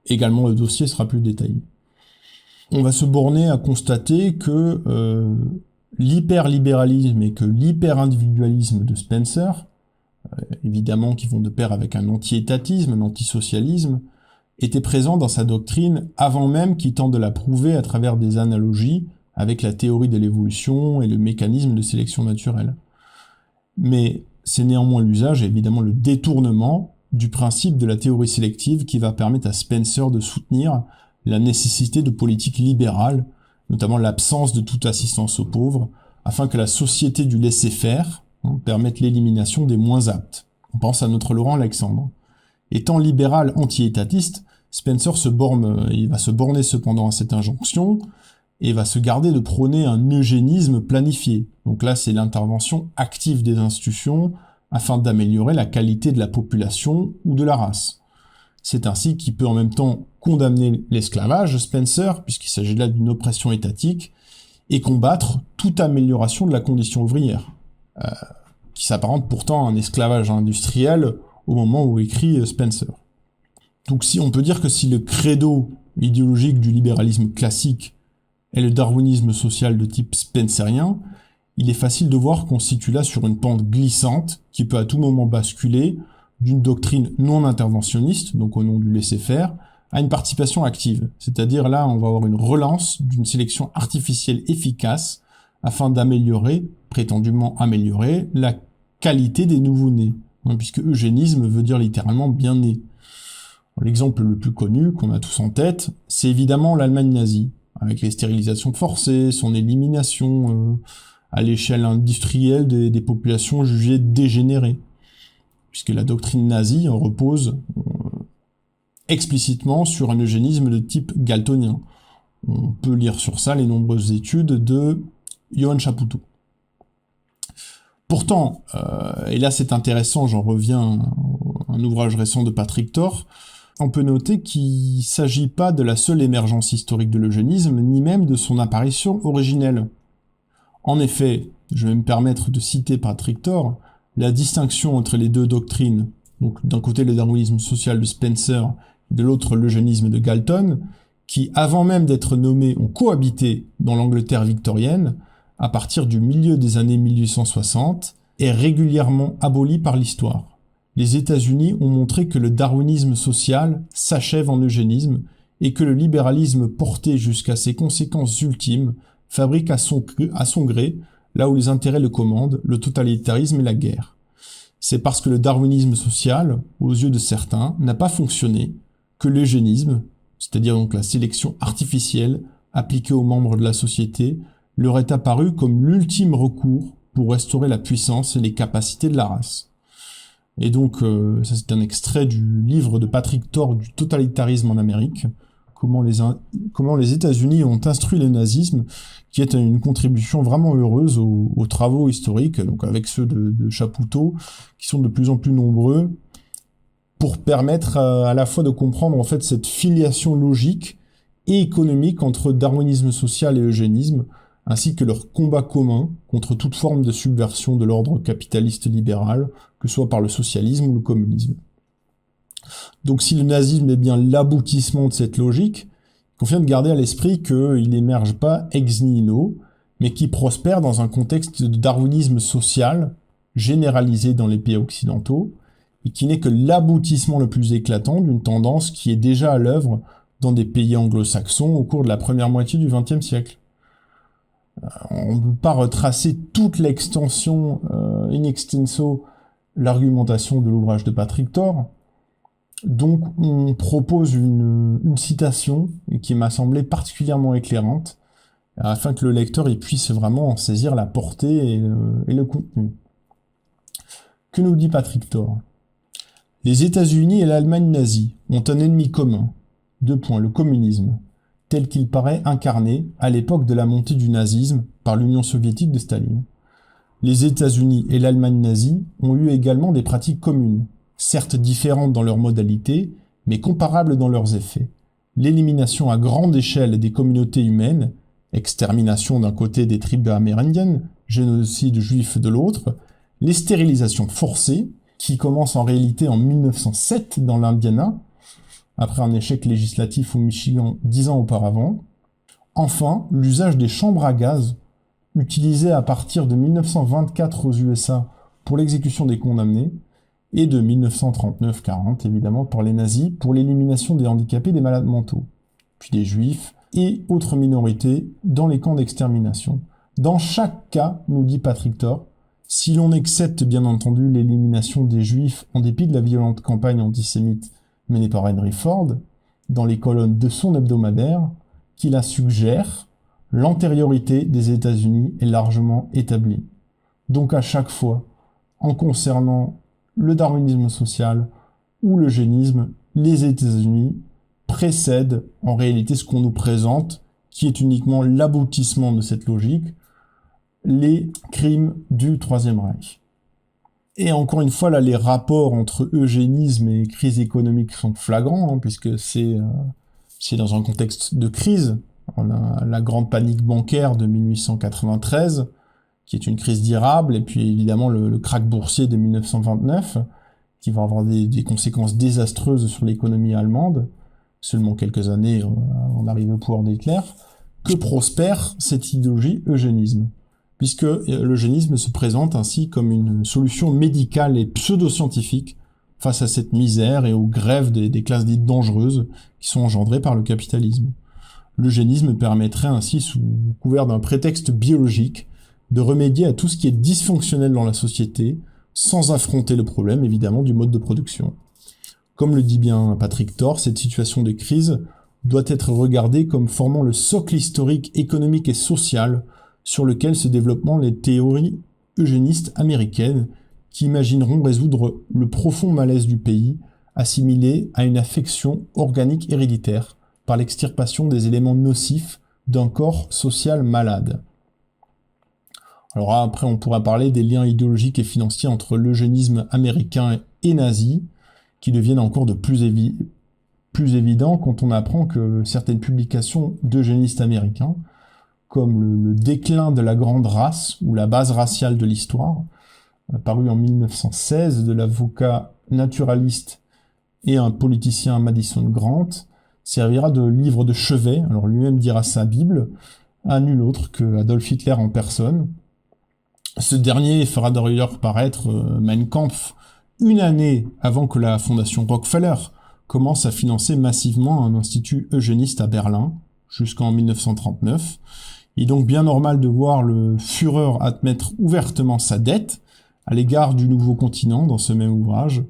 [SPEAKER 1] Également, le dossier sera plus détaillé. On va se borner à constater que l'hyperlibéralisme et que l'hyperindividualisme de Spencer, évidemment qui vont de pair avec un anti-étatisme, un antisocialisme, étaient présents dans sa doctrine avant même qu'il tente de la prouver à travers des analogies avec la théorie de l'évolution et le mécanisme de sélection naturelle. Mais c'est néanmoins l'usage et évidemment le détournement du principe de la théorie sélective qui va permettre à Spencer de soutenir la nécessité de politiques libérales, notamment l'absence de toute assistance aux pauvres, afin que la société du laisser-faire permette l'élimination des moins aptes. On pense à notre Laurent Alexandre. Étant libéral anti-étatiste, Spencer il va se borner cependant à cette injonction et va se garder de prôner un eugénisme planifié. Donc là, c'est l'intervention active des institutions afin d'améliorer la qualité de la population ou de la race. C'est ainsi qu'il peut en même temps condamner l'esclavage, Spencer, puisqu'il s'agit là d'une oppression étatique, et combattre toute amélioration de la condition ouvrière, qui s'apparente pourtant à un esclavage industriel au moment où écrit Spencer. Donc si on peut dire que si le credo idéologique du libéralisme classique est le darwinisme social de type spencerien, il est facile de voir qu'on se situe là sur une pente glissante qui peut à tout moment basculer d'une doctrine non interventionniste, donc au nom du laisser-faire, à une participation active. C'est-à-dire là, on va avoir une relance d'une sélection artificielle efficace afin d'améliorer, prétendument améliorer, la qualité des nouveau-nés, puisque eugénisme veut dire littéralement bien né. L'exemple le plus connu, qu'on a tous en tête, c'est évidemment l'Allemagne nazie, avec les stérilisations forcées, son élimination à l'échelle industrielle des populations jugées dégénérées, puisque la doctrine nazie repose explicitement sur un eugénisme de type galtonien. On peut lire sur ça les nombreuses études de Johann Chapoutot. Pourtant, et là c'est intéressant, j'en reviens à un ouvrage récent de Patrick Thor, on peut noter qu'il ne s'agit pas de la seule émergence historique de l'eugénisme, ni même de son apparition originelle. En effet, je vais me permettre de citer Patrick Thor, la distinction entre les deux doctrines, donc d'un côté le darwinisme social de Spencer, de l'autre l'eugénisme de Galton, qui avant même d'être nommés ont cohabité dans l'Angleterre victorienne, à partir du milieu des années 1860, est régulièrement aboli par l'histoire. Les États-Unis ont montré que le darwinisme social s'achève en eugénisme et que le libéralisme porté jusqu'à ses conséquences ultimes fabrique à son gré, là où les intérêts le commandent, le totalitarisme et la guerre. C'est parce que le darwinisme social, aux yeux de certains, n'a pas fonctionné, que l'eugénisme, c'est-à-dire donc la sélection artificielle appliquée aux membres de la société, leur est apparu comme l'ultime recours pour restaurer la puissance et les capacités de la race. Et donc, ça c'est un extrait du livre de Patrick Thor du totalitarisme en Amérique, comment les États-Unis ont instruit le nazisme, qui est une contribution vraiment heureuse aux travaux historiques, donc avec ceux de Chapoutot, qui sont de plus en plus nombreux, pour permettre à la fois de comprendre en fait cette filiation logique et économique entre darwinisme social et eugénisme, ainsi que leur combat commun contre toute forme de subversion de l'ordre capitaliste libéral, que ce soit par le socialisme ou le communisme. Donc si le nazisme est bien l'aboutissement de cette logique, il convient de garder à l'esprit qu'il n'émerge pas ex nihilo, mais qui prospère dans un contexte de darwinisme social généralisé dans les pays occidentaux, et qui n'est que l'aboutissement le plus éclatant d'une tendance qui est déjà à l'œuvre dans des pays anglo-saxons au cours de la première moitié du XXe siècle. On ne peut pas retracer toute l'extension in extenso l'argumentation de l'ouvrage de Patrick Thor, donc on propose une citation qui m'a semblé particulièrement éclairante, afin que le lecteur puisse vraiment en saisir la portée et le contenu. Que nous dit Patrick Thor ? Les États-Unis et l'Allemagne nazie ont un ennemi commun. Le communisme, tel qu'il paraît incarné à l'époque de la montée du nazisme par l'Union soviétique de Staline. Les États-Unis et l'Allemagne nazie ont eu également des pratiques communes, certes différentes dans leurs modalités, mais comparables dans leurs effets. L'élimination à grande échelle des communautés humaines, extermination d'un côté des tribus amérindiennes, génocide juif de l'autre, les stérilisations forcées, qui commencent en réalité en 1907 dans l'Indiana, après un échec législatif au Michigan 10 ans auparavant. Enfin, l'usage des chambres à gaz, utilisées à partir de 1924 aux USA pour l'exécution des condamnés, et de 1939-40 évidemment par les nazis pour l'élimination des handicapés et des malades mentaux, puis des juifs et autres minorités dans les camps d'extermination. Dans chaque cas, nous dit Patrick Thor, si l'on accepte bien entendu l'élimination des juifs en dépit de la violente campagne antisémite menée par Henry Ford, dans les colonnes de son hebdomadaire, qui la suggère, l'antériorité des États-Unis est largement établie. Donc à chaque fois, en concernant le darwinisme social ou l'eugénisme, les États-Unis précèdent en réalité ce qu'on nous présente, qui est uniquement l'aboutissement de cette logique, les crimes du Troisième Reich. Et encore une fois, là, les rapports entre eugénisme et crise économique sont flagrants, puisque c'est dans un contexte de crise. On a la grande panique bancaire de 1893, qui est une crise durable, et puis évidemment le krach boursier de 1929, qui va avoir des conséquences désastreuses sur l'économie allemande, seulement quelques années avant d'arriver au pouvoir d'Hitler. Que prospère cette idéologie eugénisme ? Puisque l'eugénisme se présente ainsi comme une solution médicale et pseudo-scientifique face à cette misère et aux grèves des classes dites dangereuses qui sont engendrées par le capitalisme. L'eugénisme permettrait ainsi, sous couvert d'un prétexte biologique, de remédier à tout ce qui est dysfonctionnel dans la société, sans affronter le problème, évidemment, du mode de production. Comme le dit bien Patrick Thor, cette situation de crise doit être regardée comme formant le socle historique, économique et social sur lequel se développent les théories eugénistes américaines qui imagineront résoudre le profond malaise du pays assimilé à une affection organique héréditaire par l'extirpation des éléments nocifs d'un corps social malade. Alors après, on pourra parler des liens idéologiques et financiers entre l'eugénisme américain et nazi, qui deviennent encore de plus évidents quand on apprend que certaines publications d'eugénistes américains, comme le déclin de la grande race ou la base raciale de l'histoire, paru en 1916 de l'avocat naturaliste et un politicien Madison Grant, servira de livre de chevet, alors lui-même dira sa Bible, à nul autre que Adolf Hitler en personne. Ce dernier fera d'ailleurs paraître Mein Kampf une année avant que la fondation Rockefeller commence à financer massivement un institut eugéniste à Berlin, jusqu'en 1939. Il est donc bien normal de voir le Führer admettre ouvertement sa dette à l'égard du nouveau continent dans ce même ouvrage.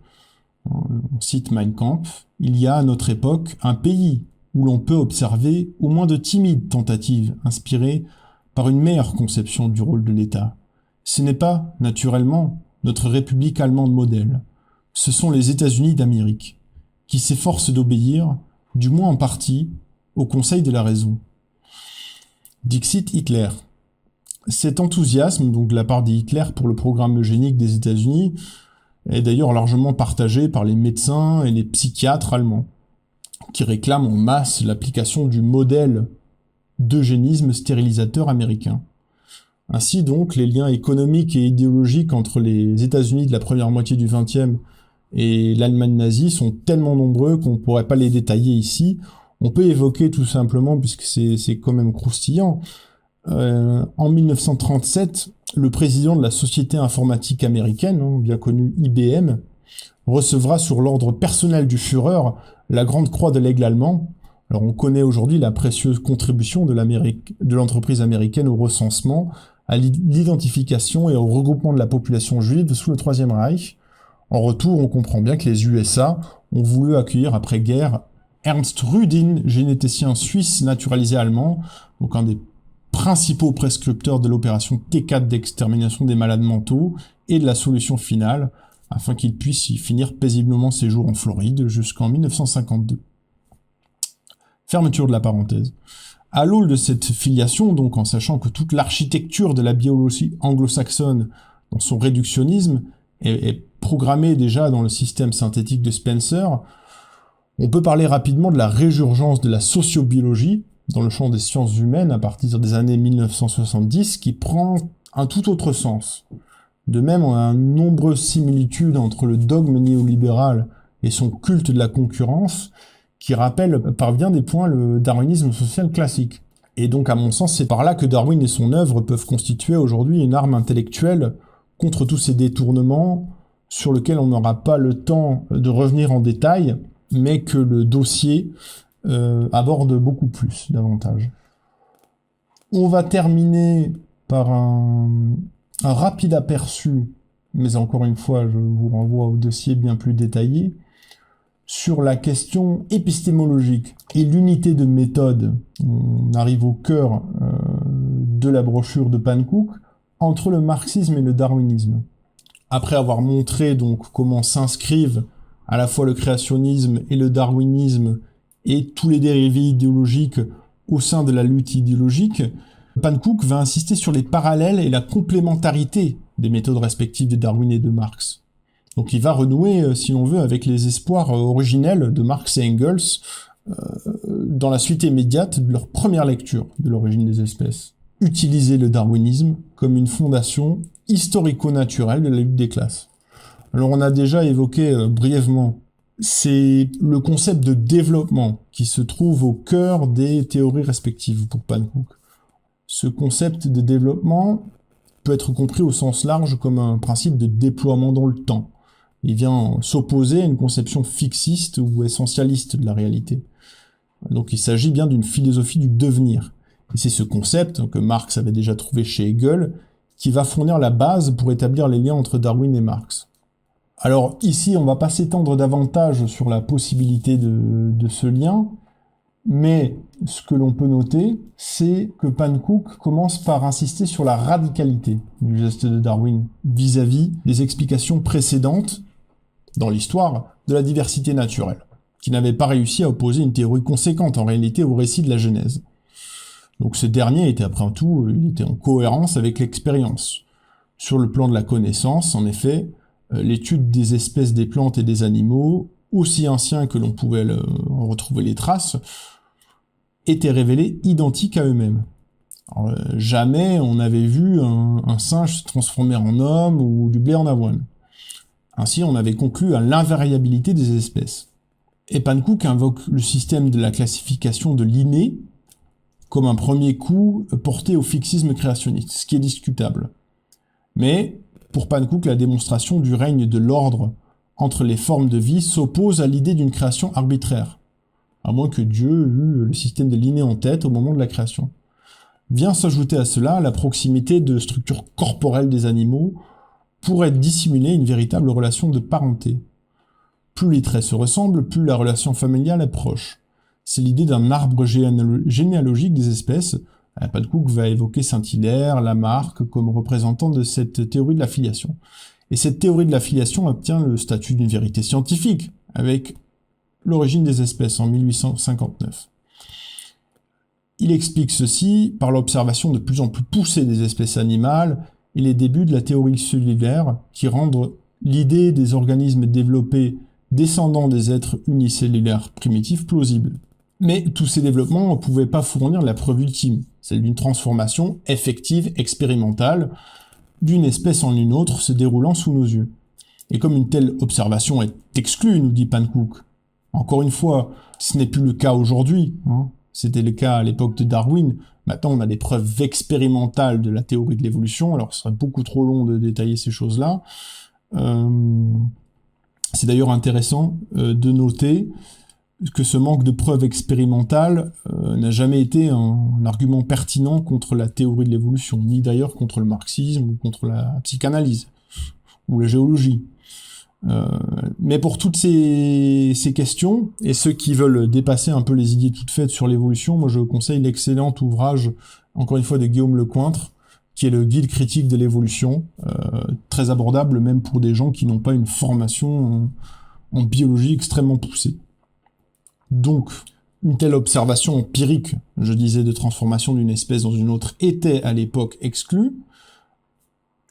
[SPEAKER 1] On cite Mein Kampf. Il y a à notre époque un pays où l'on peut observer au moins de timides tentatives inspirées par une meilleure conception du rôle de l'État. Ce n'est pas, naturellement, notre République allemande modèle. Ce sont les États-Unis d'Amérique, qui s'efforcent d'obéir, du moins en partie, au Conseil de la raison. Dixit Hitler. Cet enthousiasme, donc de la part d'Hitler pour le programme eugénique des États-Unis, est d'ailleurs largement partagé par les médecins et les psychiatres allemands, qui réclament en masse l'application du modèle d'eugénisme stérilisateur américain. Ainsi donc, les liens économiques et idéologiques entre les États-Unis de la première moitié du XXe et l'Allemagne nazie sont tellement nombreux qu'on ne pourrait pas les détailler ici. On peut évoquer tout simplement, puisque c'est quand même croustillant, en 1937, le président de la société informatique américaine, bien connue IBM, recevra sur l'ordre personnel du Führer la Grande Croix de l'Aigle allemand. Alors on connaît aujourd'hui la précieuse contribution de l'entreprise américaine au recensement, à l'identification et au regroupement de la population juive sous le Troisième Reich. En retour, on comprend bien que les USA ont voulu accueillir après-guerre Ernst Rudin, généticien suisse naturalisé allemand, donc un des principaux prescripteurs de l'opération T4 d'extermination des malades mentaux et de la solution finale, afin qu'il puisse y finir paisiblement ses jours en Floride jusqu'en 1952. Fermeture de la parenthèse. À l'aune de cette filiation, donc en sachant que toute l'architecture de la biologie anglo-saxonne, dans son réductionnisme, est programmée déjà dans le système synthétique de Spencer, on peut parler rapidement de la résurgence de la sociobiologie dans le champ des sciences humaines à partir des années 1970, qui prend un tout autre sens. De même, on a nombreuses similitudes entre le dogme néolibéral et son culte de la concurrence, qui rappelle par bien des points le darwinisme social classique. Et donc, à mon sens, c'est par là que Darwin et son œuvre peuvent constituer aujourd'hui une arme intellectuelle contre tous ces détournements sur lesquels on n'aura pas le temps de revenir en détail, mais que le dossier aborde beaucoup plus, davantage. On va terminer par un rapide aperçu, mais encore une fois, je vous renvoie au dossier bien plus détaillé, sur la question épistémologique et l'unité de méthode. On arrive au cœur de la brochure de Pankow, entre le marxisme et le darwinisme. Après avoir montré donc comment s'inscrivent à la fois le créationnisme et le darwinisme et tous les dérivés idéologiques au sein de la lutte idéologique, Pankow va insister sur les parallèles et la complémentarité des méthodes respectives de Darwin et de Marx. Donc il va renouer, si l'on veut, avec les espoirs originels de Marx et Engels dans la suite immédiate de leur première lecture de l'origine des espèces. Utiliser le darwinisme comme une fondation historico-naturelle de la lutte des classes. Alors on a déjà évoqué brièvement, c'est le concept de développement qui se trouve au cœur des théories respectives pour Pankow. Ce concept de développement peut être compris au sens large comme un principe de déploiement dans le temps. Il vient s'opposer à une conception fixiste ou essentialiste de la réalité. Donc il s'agit bien d'une philosophie du devenir. Et c'est ce concept que Marx avait déjà trouvé chez Hegel qui va fournir la base pour établir les liens entre Darwin et Marx. Alors ici, on va pas s'étendre davantage sur la possibilité de ce lien, mais ce que l'on peut noter, c'est que Pankow commence par insister sur la radicalité du geste de Darwin vis-à-vis des explications précédentes dans l'histoire de la diversité naturelle, qui n'avait pas réussi à opposer une théorie conséquente en réalité au récit de la Genèse. Donc ce dernier était après tout, il était en cohérence avec l'expérience. Sur le plan de la connaissance, en effet, l'étude des espèces des plantes et des animaux, aussi anciens que l'on pouvait en retrouver les traces, étaient révélés identiques à eux-mêmes. Alors, jamais on n'avait vu un singe se transformer en homme ou du blé en avoine. Ainsi, on avait conclu à l'invariabilité des espèces. Et Pankow invoque le système de la classification de Linné comme un premier coup porté au fixisme créationniste, ce qui est discutable. Mais, pour Pankow, la démonstration du règne de l'ordre entre les formes de vie s'oppose à l'idée d'une création arbitraire, à moins que Dieu eût le système de Linné en tête au moment de la création. Vient s'ajouter à cela la proximité de structures corporelles des animaux pourrait dissimuler une véritable relation de parenté. Plus les traits se ressemblent, plus la relation familiale est proche. C'est l'idée d'un arbre généalogique des espèces. Pankow va évoquer Saint-Hilaire, Lamarck comme représentants de cette théorie de la filiation. Et cette théorie de la filiation obtient le statut d'une vérité scientifique, avec l'origine des espèces en 1859. Il explique ceci par l'observation de plus en plus poussée des espèces animales et les débuts de la théorie cellulaire qui rendent l'idée des organismes développés descendants des êtres unicellulaires primitifs plausible. Mais tous ces développements ne pouvaient pas fournir la preuve ultime, celle d'une transformation effective, expérimentale, d'une espèce en une autre se déroulant sous nos yeux. Et comme une telle observation est exclue, nous dit Pancook, encore une fois, ce n'est plus le cas aujourd'hui, C'était le cas à l'époque de Darwin. Maintenant, on a des preuves expérimentales de la théorie de l'évolution. Alors, ce serait beaucoup trop long de détailler ces choses-là. C'est d'ailleurs intéressant de noter que ce manque de preuves expérimentales n'a jamais été un argument pertinent contre la théorie de l'évolution, ni d'ailleurs contre le marxisme ou contre la psychanalyse ou la géologie. Mais pour toutes ces questions, et ceux qui veulent dépasser un peu les idées toutes faites sur l'évolution, moi je conseille l'excellent ouvrage, encore une fois, de Guillaume Lecointre, qui est le guide critique de l'évolution, très abordable même pour des gens qui n'ont pas une formation en biologie extrêmement poussée. Donc, une telle observation empirique, je disais, de transformation d'une espèce dans une autre, était à l'époque exclue.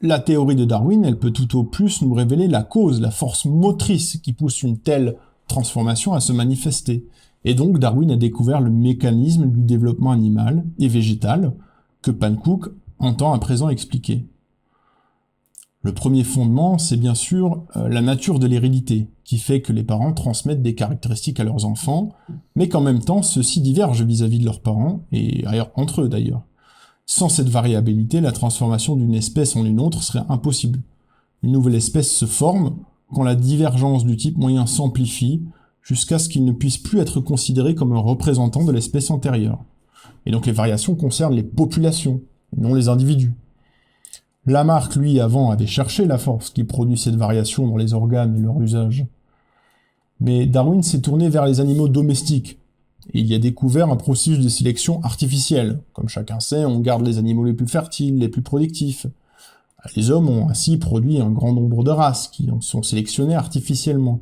[SPEAKER 1] La théorie de Darwin, elle peut tout au plus nous révéler la cause, la force motrice qui pousse une telle transformation à se manifester. Et donc Darwin a découvert le mécanisme du développement animal et végétal que Pancook entend à présent expliquer. Le premier fondement, c'est bien sûr la nature de l'hérédité, qui fait que les parents transmettent des caractéristiques à leurs enfants, mais qu'en même temps, ceux-ci divergent vis-à-vis de leurs parents, et entre eux d'ailleurs. Sans cette variabilité, la transformation d'une espèce en une autre serait impossible. Une nouvelle espèce se forme quand la divergence du type moyen s'amplifie, jusqu'à ce qu'il ne puisse plus être considéré comme un représentant de l'espèce antérieure. Et donc les variations concernent les populations, et non les individus. Lamarck, lui, avant, avait cherché la force qui produit cette variation dans les organes et leur usage. Mais Darwin s'est tourné vers les animaux domestiques, et il y a découvert un processus de sélection artificielle. Comme chacun sait, on garde les animaux les plus fertiles, les plus productifs. Les hommes ont ainsi produit un grand nombre de races qui sont sélectionnées artificiellement.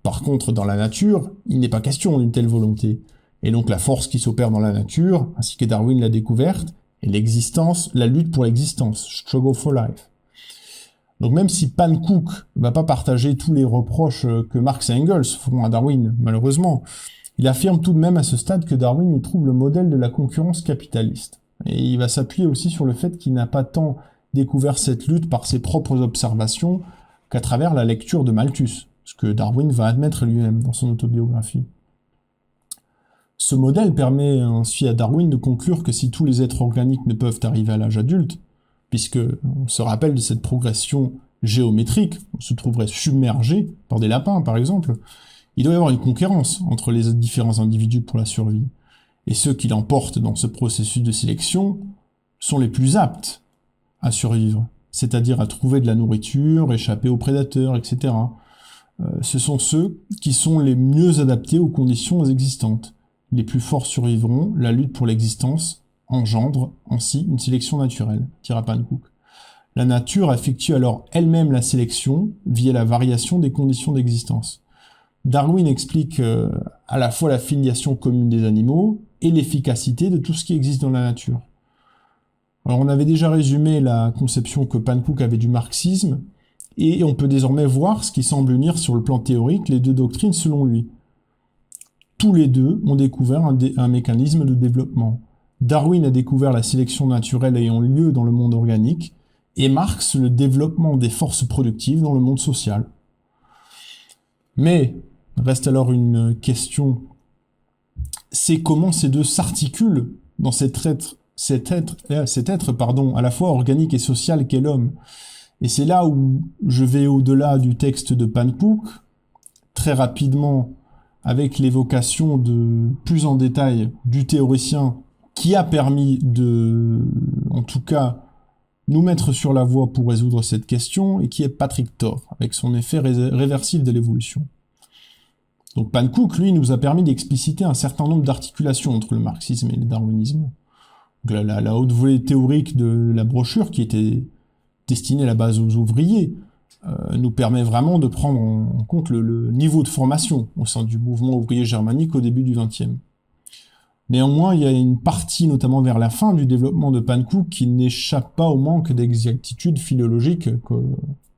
[SPEAKER 1] Par contre, dans la nature, il n'est pas question d'une telle volonté. Et donc la force qui s'opère dans la nature, ainsi que Darwin l'a découverte, est l'existence, la lutte pour l'existence, struggle for life. Donc même si Pancook ne va pas partager tous les reproches que Marx et Engels feront à Darwin, malheureusement, il affirme tout de même à ce stade que Darwin y trouve le modèle de la concurrence capitaliste. Et il va s'appuyer aussi sur le fait qu'il n'a pas tant découvert cette lutte par ses propres observations qu'à travers la lecture de Malthus, ce que Darwin va admettre lui-même dans son autobiographie. Ce modèle permet ainsi à Darwin de conclure que si tous les êtres organiques ne peuvent arriver à l'âge adulte, puisque on se rappelle de cette progression géométrique, on se trouverait submergé par des lapins par exemple, il doit y avoir une concurrence entre les différents individus pour la survie. Et ceux qui l'emportent dans ce processus de sélection sont les plus aptes à survivre, c'est-à-dire à trouver de la nourriture, échapper aux prédateurs, etc. Ce sont ceux qui sont les mieux adaptés aux conditions existantes. Les plus forts survivront, la lutte pour l'existence engendre ainsi une sélection naturelle, dira Pancook. La nature effectue alors elle-même la sélection via la variation des conditions d'existence. Darwin explique à la fois la filiation commune des animaux et l'efficacité de tout ce qui existe dans la nature. Alors on avait déjà résumé la conception que Pancook avait du marxisme, et on peut désormais voir ce qui semble unir sur le plan théorique les deux doctrines selon lui. Tous les deux ont découvert un mécanisme de développement. Darwin a découvert la sélection naturelle ayant lieu dans le monde organique, et Marx le développement des forces productives dans le monde social. Mais reste alors une question, c'est comment ces deux s'articulent dans cet être à la fois organique et social qu'est l'homme. Et c'est là où je vais au-delà du texte de Pancook, très rapidement, avec l'évocation de plus en détail du théoricien qui a permis de, en tout cas, nous mettre sur la voie pour résoudre cette question, et qui est Patrick Thor, avec son effet réversible de l'évolution. Donc Pancook, lui, nous a permis d'expliciter un certain nombre d'articulations entre le marxisme et le darwinisme. Donc la haute volée théorique de la brochure, qui était destinée à la base aux ouvriers, nous permet vraiment de prendre en compte le niveau de formation au sein du mouvement ouvrier germanique au début du XXe. Néanmoins, il y a une partie, notamment vers la fin du développement de Pankow, qui n'échappe pas au manque d'exactitude philologique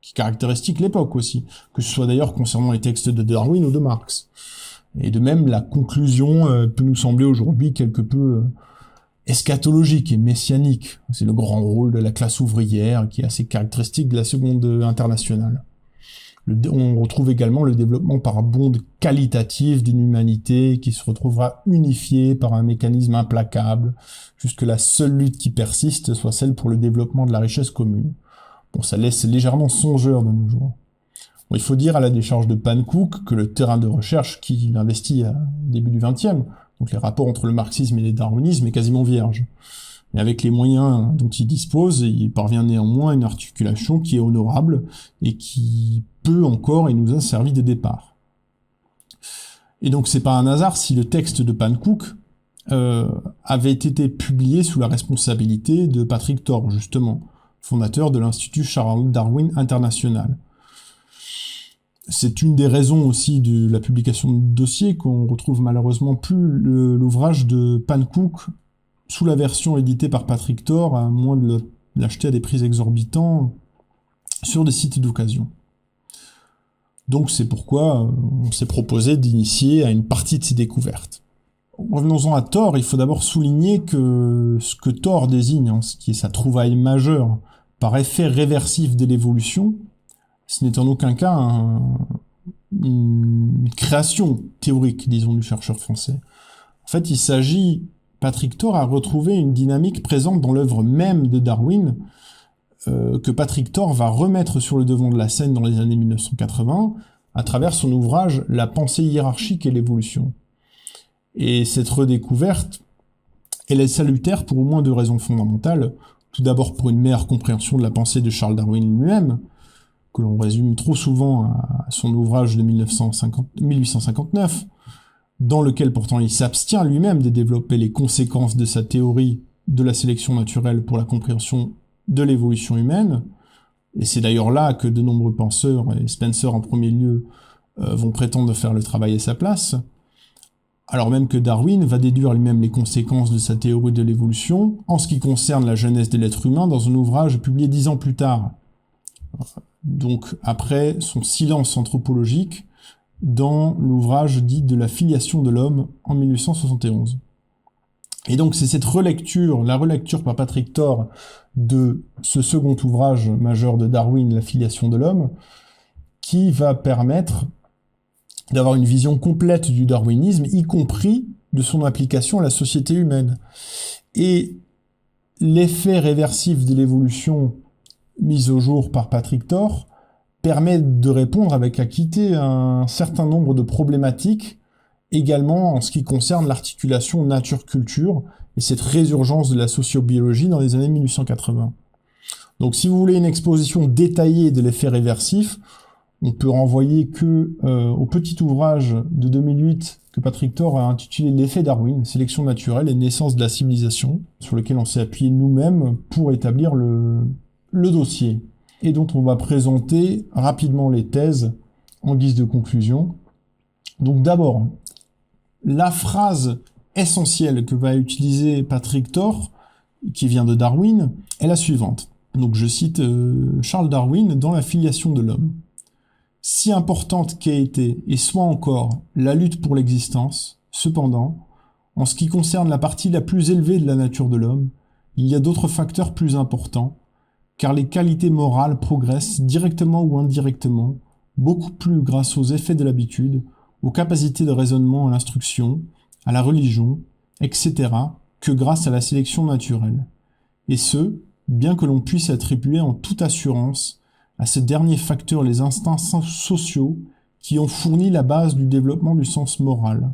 [SPEAKER 1] qui caractéristique l'époque aussi, que ce soit d'ailleurs concernant les textes de Darwin ou de Marx. Et de même, la conclusion peut nous sembler aujourd'hui quelque peu eschatologique et messianique. C'est le grand rôle de la classe ouvrière qui est assez caractéristique de la Seconde Internationale. On retrouve également le développement par bonde qualitative d'une humanité qui se retrouvera unifiée par un mécanisme implacable, jusque la seule lutte qui persiste soit celle pour le développement de la richesse commune. Bon, ça laisse légèrement songeur de nos jours. Bon, il faut dire à la décharge de Pankow que le terrain de recherche qu'il investit au début du XXe, donc les rapports entre le marxisme et le darwinisme, est quasiment vierge. Et avec les moyens dont il dispose, il parvient néanmoins à une articulation qui est honorable et qui peut encore et nous a servi de départ. Et donc c'est pas un hasard si le texte de Pankow avait été publié sous la responsabilité de Patrick Thorpe, justement, fondateur de l'Institut Charles Darwin International. C'est une des raisons aussi de la publication de dossier qu'on retrouve malheureusement plus l'ouvrage de Pankow sous la version éditée par Patrick Thorpe, à moins de l'acheter à des prix exorbitants sur des sites d'occasion. Donc c'est pourquoi on s'est proposé d'initier à une partie de ces découvertes. Revenons-en à Thorpe, il faut d'abord souligner que ce que Thorpe désigne, ce qui est sa trouvaille majeure, par effet réversif de l'évolution, ce n'est en aucun cas une création théorique, disons, du chercheur français. En fait, il s'agit, Patrick Thorpe a retrouvé une dynamique présente dans l'œuvre même de Darwin, que Patrick Thorpe va remettre sur le devant de la scène dans les années 1980, à travers son ouvrage « La pensée hiérarchique et l'évolution ». Et cette redécouverte, elle est salutaire pour au moins deux raisons fondamentales. Tout d'abord pour une meilleure compréhension de la pensée de Charles Darwin lui-même, que l'on résume trop souvent à son ouvrage de 1859, dans lequel pourtant il s'abstient lui-même de développer les conséquences de sa théorie de la sélection naturelle pour la compréhension de l'évolution humaine. Et c'est d'ailleurs là que de nombreux penseurs, et Spencer en premier lieu, vont prétendre faire le travail à sa place, alors même que Darwin va déduire lui-même les conséquences de sa théorie de l'évolution en ce qui concerne la jeunesse de l'être humain dans un ouvrage publié 10 ans plus tard. Donc après son silence anthropologique dans l'ouvrage dit de la filiation de l'homme en 1871. Et donc c'est cette relecture, la relecture par Patrick Thorpe de ce second ouvrage majeur de Darwin, la filiation de l'homme, qui va permettre d'avoir une vision complète du darwinisme, y compris de son application à la société humaine. Et l'effet réversif de l'évolution mis au jour par Patrick Thorpe permet de répondre avec acuité à un certain nombre de problématiques, également en ce qui concerne l'articulation nature-culture et cette résurgence de la sociobiologie dans les années 1880. Donc si vous voulez une exposition détaillée de l'effet réversif, on peut renvoyer au petit ouvrage de 2008 que Patrick Thorpe a intitulé « L'effet Darwin, sélection naturelle et naissance de la civilisation », sur lequel on s'est appuyé nous-mêmes pour établir le dossier, et dont on va présenter rapidement les thèses en guise de conclusion. Donc d'abord, la phrase essentielle que va utiliser Patrick Thorpe, qui vient de Darwin, est la suivante. Donc je cite Charles Darwin dans La filiation de l'homme. Si importante qu'ait été, et soit encore, la lutte pour l'existence, cependant, en ce qui concerne la partie la plus élevée de la nature de l'homme, il y a d'autres facteurs plus importants, car les qualités morales progressent directement ou indirectement, beaucoup plus grâce aux effets de l'habitude, aux capacités de raisonnement à l'instruction, à la religion, etc., que grâce à la sélection naturelle. Et ce, bien que l'on puisse attribuer en toute assurance à ces derniers facteurs les instincts sociaux qui ont fourni la base du développement du sens moral.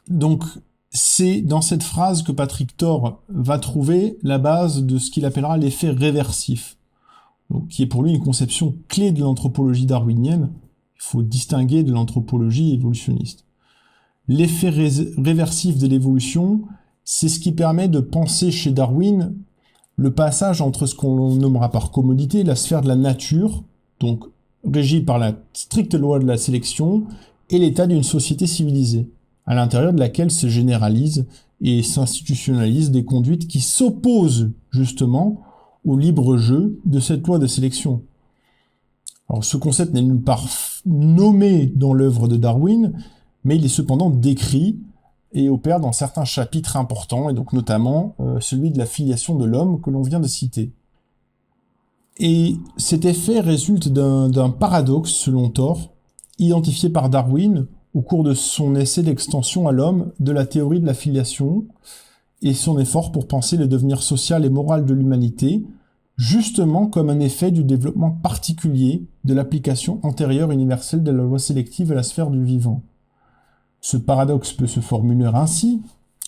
[SPEAKER 1] Donc, c'est dans cette phrase que Patrick Thorpe va trouver la base de ce qu'il appellera l'effet réversif, donc, qui est pour lui une conception clé de l'anthropologie darwinienne. Il faut distinguer de l'anthropologie évolutionniste. L'effet réversif de l'évolution, c'est ce qui permet de penser chez Darwin le passage entre ce qu'on nommera par commodité la sphère de la nature, donc régie par la stricte loi de la sélection, et l'état d'une société civilisée, à l'intérieur de laquelle se généralisent et s'institutionnalise des conduites qui s'opposent justement au libre jeu de cette loi de sélection. Alors ce concept n'est nulle part nommé dans l'œuvre de Darwin, mais il est cependant décrit et opère dans certains chapitres importants, et donc notamment celui de la filiation de l'homme que l'on vient de citer. Et cet effet résulte d'un paradoxe, selon Thor, identifié par Darwin au cours de son essai d'extension à l'homme de la théorie de la filiation et son effort pour penser le devenir social et moral de l'humanité, justement comme un effet du développement particulier de l'application antérieure universelle de la loi sélective à la sphère du vivant. Ce paradoxe peut se formuler ainsi: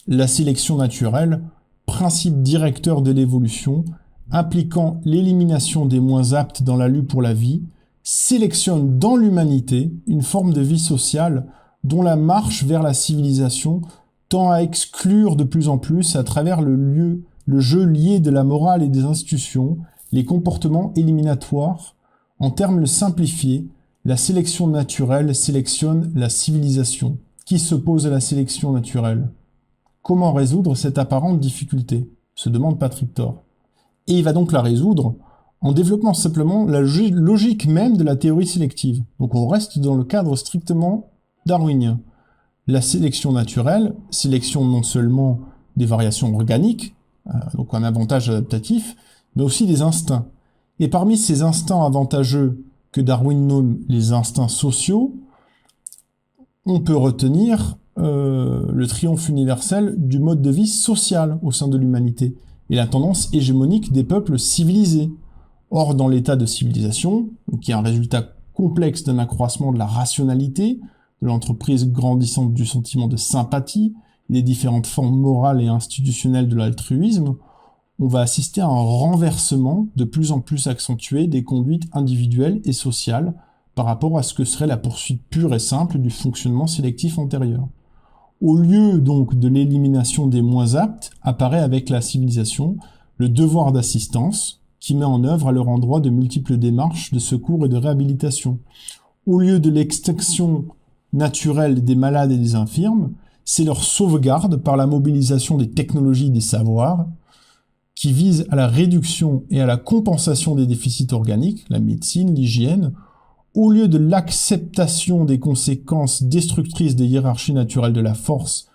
[SPEAKER 1] la sélection naturelle, principe directeur de l'évolution, impliquant l'élimination des moins aptes dans la lutte pour la vie, sélectionne dans l'humanité une forme de vie sociale dont la marche vers la civilisation tend à exclure de plus en plus, à travers le jeu lié de la morale et des institutions, les comportements éliminatoires. En termes simplifiés, la sélection naturelle sélectionne la civilisation, qui s'oppose à la sélection naturelle. Comment résoudre cette apparente difficulté ? Se demande Patrick Thor. Et il va donc la résoudre en développant simplement la logique même de la théorie sélective. Donc on reste dans le cadre strictement darwinien. La sélection naturelle, sélection non seulement des variations organiques, donc un avantage adaptatif, mais aussi des instincts. Et parmi ces instincts avantageux que Darwin nomme les instincts sociaux, on peut retenir le triomphe universel du mode de vie social au sein de l'humanité et la tendance hégémonique des peuples civilisés. Or, dans l'état de civilisation, qui est un résultat complexe d'un accroissement de la rationalité, de l'entreprise grandissante du sentiment de sympathie, et des différentes formes morales et institutionnelles de l'altruisme, on va assister à un renversement de plus en plus accentué des conduites individuelles et sociales par rapport à ce que serait la poursuite pure et simple du fonctionnement sélectif antérieur. Au lieu donc de l'élimination des moins aptes, apparaît avec la civilisation le devoir d'assistance, qui met en œuvre à leur endroit de multiples démarches de secours et de réhabilitation. Au lieu de l'extinction naturelle des malades et des infirmes, c'est leur sauvegarde par la mobilisation des technologies et des savoirs, qui visent à la réduction et à la compensation des déficits organiques, la médecine, l'hygiène, au lieu de l'acceptation des conséquences destructrices des hiérarchies naturelles de la force,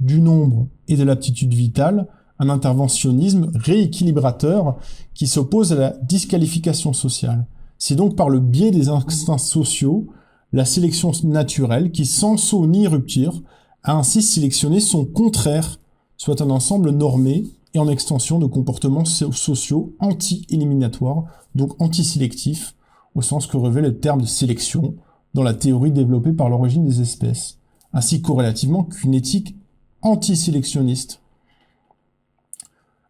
[SPEAKER 1] du nombre et de l'aptitude vitale, un interventionnisme rééquilibrateur qui s'oppose à la disqualification sociale. C'est donc par le biais des instincts sociaux, la sélection naturelle qui, sans saut ni rupture, a ainsi sélectionné son contraire, soit un ensemble normé et en extension de comportements sociaux anti-éliminatoires, donc anti-sélectifs, au sens que revêt le terme de sélection dans la théorie développée par l'origine des espèces, ainsi corrélativement qu'une éthique anti-sélectionniste.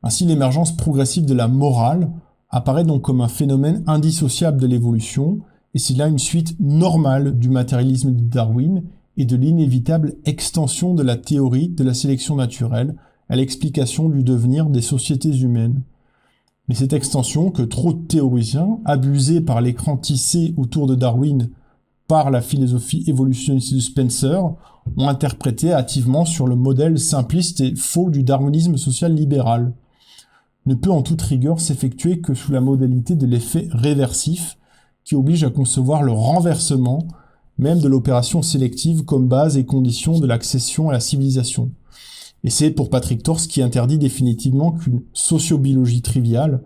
[SPEAKER 1] Ainsi, l'émergence progressive de la morale apparaît donc comme un phénomène indissociable de l'évolution, et c'est là une suite normale du matérialisme de Darwin et de l'inévitable extension de la théorie de la sélection naturelle à l'explication du devenir des sociétés humaines. Mais cette extension que trop de théoriciens, abusés par l'écran tissé autour de Darwin par la philosophie évolutionniste de Spencer, ont interprété hâtivement sur le modèle simpliste et faux du darwinisme social libéral, ne peut en toute rigueur s'effectuer que sous la modalité de l'effet réversif, qui oblige à concevoir le renversement même de l'opération sélective comme base et condition de l'accession à la civilisation. Et c'est pour Patrick Thor ce qui interdit définitivement qu'une sociobiologie triviale,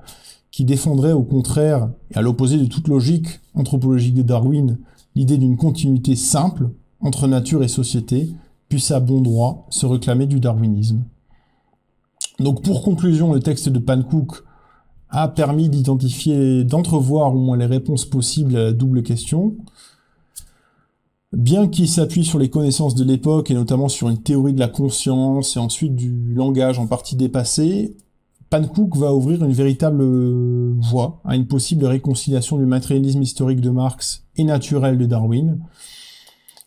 [SPEAKER 1] qui défendrait au contraire, et à l'opposé de toute logique anthropologique de Darwin, l'idée d'une continuité simple entre nature et société, puisse à bon droit se réclamer du darwinisme. Donc pour conclusion, le texte de Pankow a permis d'identifier, d'entrevoir au moins les réponses possibles à la double question. Bien qu'il s'appuie sur les connaissances de l'époque et notamment sur une théorie de la conscience et ensuite du langage en partie dépassé, Pankow va ouvrir une véritable voie à une possible réconciliation du matérialisme historique de Marx et naturel de Darwin.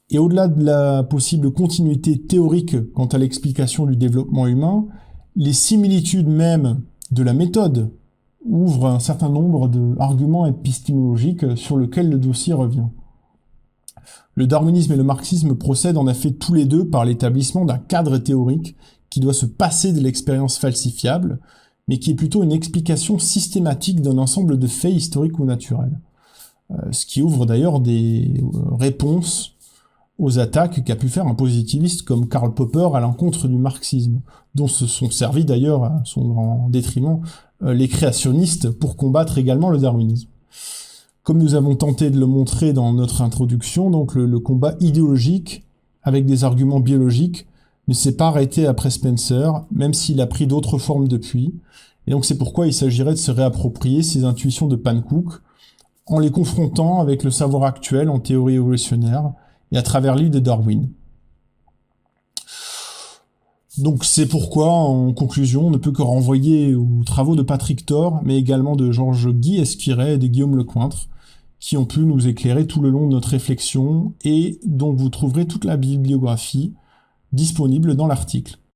[SPEAKER 1] Et au-delà de la possible continuité théorique quant à l'explication du développement humain, les similitudes même de la méthode ouvrent un certain nombre d'arguments épistémologiques sur lesquels le dossier revient. Le darwinisme et le marxisme procèdent en effet tous les deux par l'établissement d'un cadre théorique qui doit se passer de l'expérience falsifiable, mais qui est plutôt une explication systématique d'un ensemble de faits historiques ou naturels. Ce qui ouvre d'ailleurs des réponses aux attaques qu'a pu faire un positiviste comme Karl Popper à l'encontre du marxisme, dont se sont servis d'ailleurs, à son grand détriment, les créationnistes pour combattre également le darwinisme. Comme nous avons tenté de le montrer dans notre introduction, donc le combat idéologique avec des arguments biologiques ne s'est pas arrêté après Spencer, même s'il a pris d'autres formes depuis. Et donc c'est pourquoi il s'agirait de se réapproprier ces intuitions de Pankow en les confrontant avec le savoir actuel en théorie évolutionnaire et à travers l'idée de Darwin. Donc c'est pourquoi, en conclusion, on ne peut que renvoyer aux travaux de Patrick Thor, mais également de Georges-Guy Esquiret et de Guillaume Lecointre, qui ont pu nous éclairer tout le long de notre réflexion et dont vous trouverez toute la bibliographie disponible dans l'article.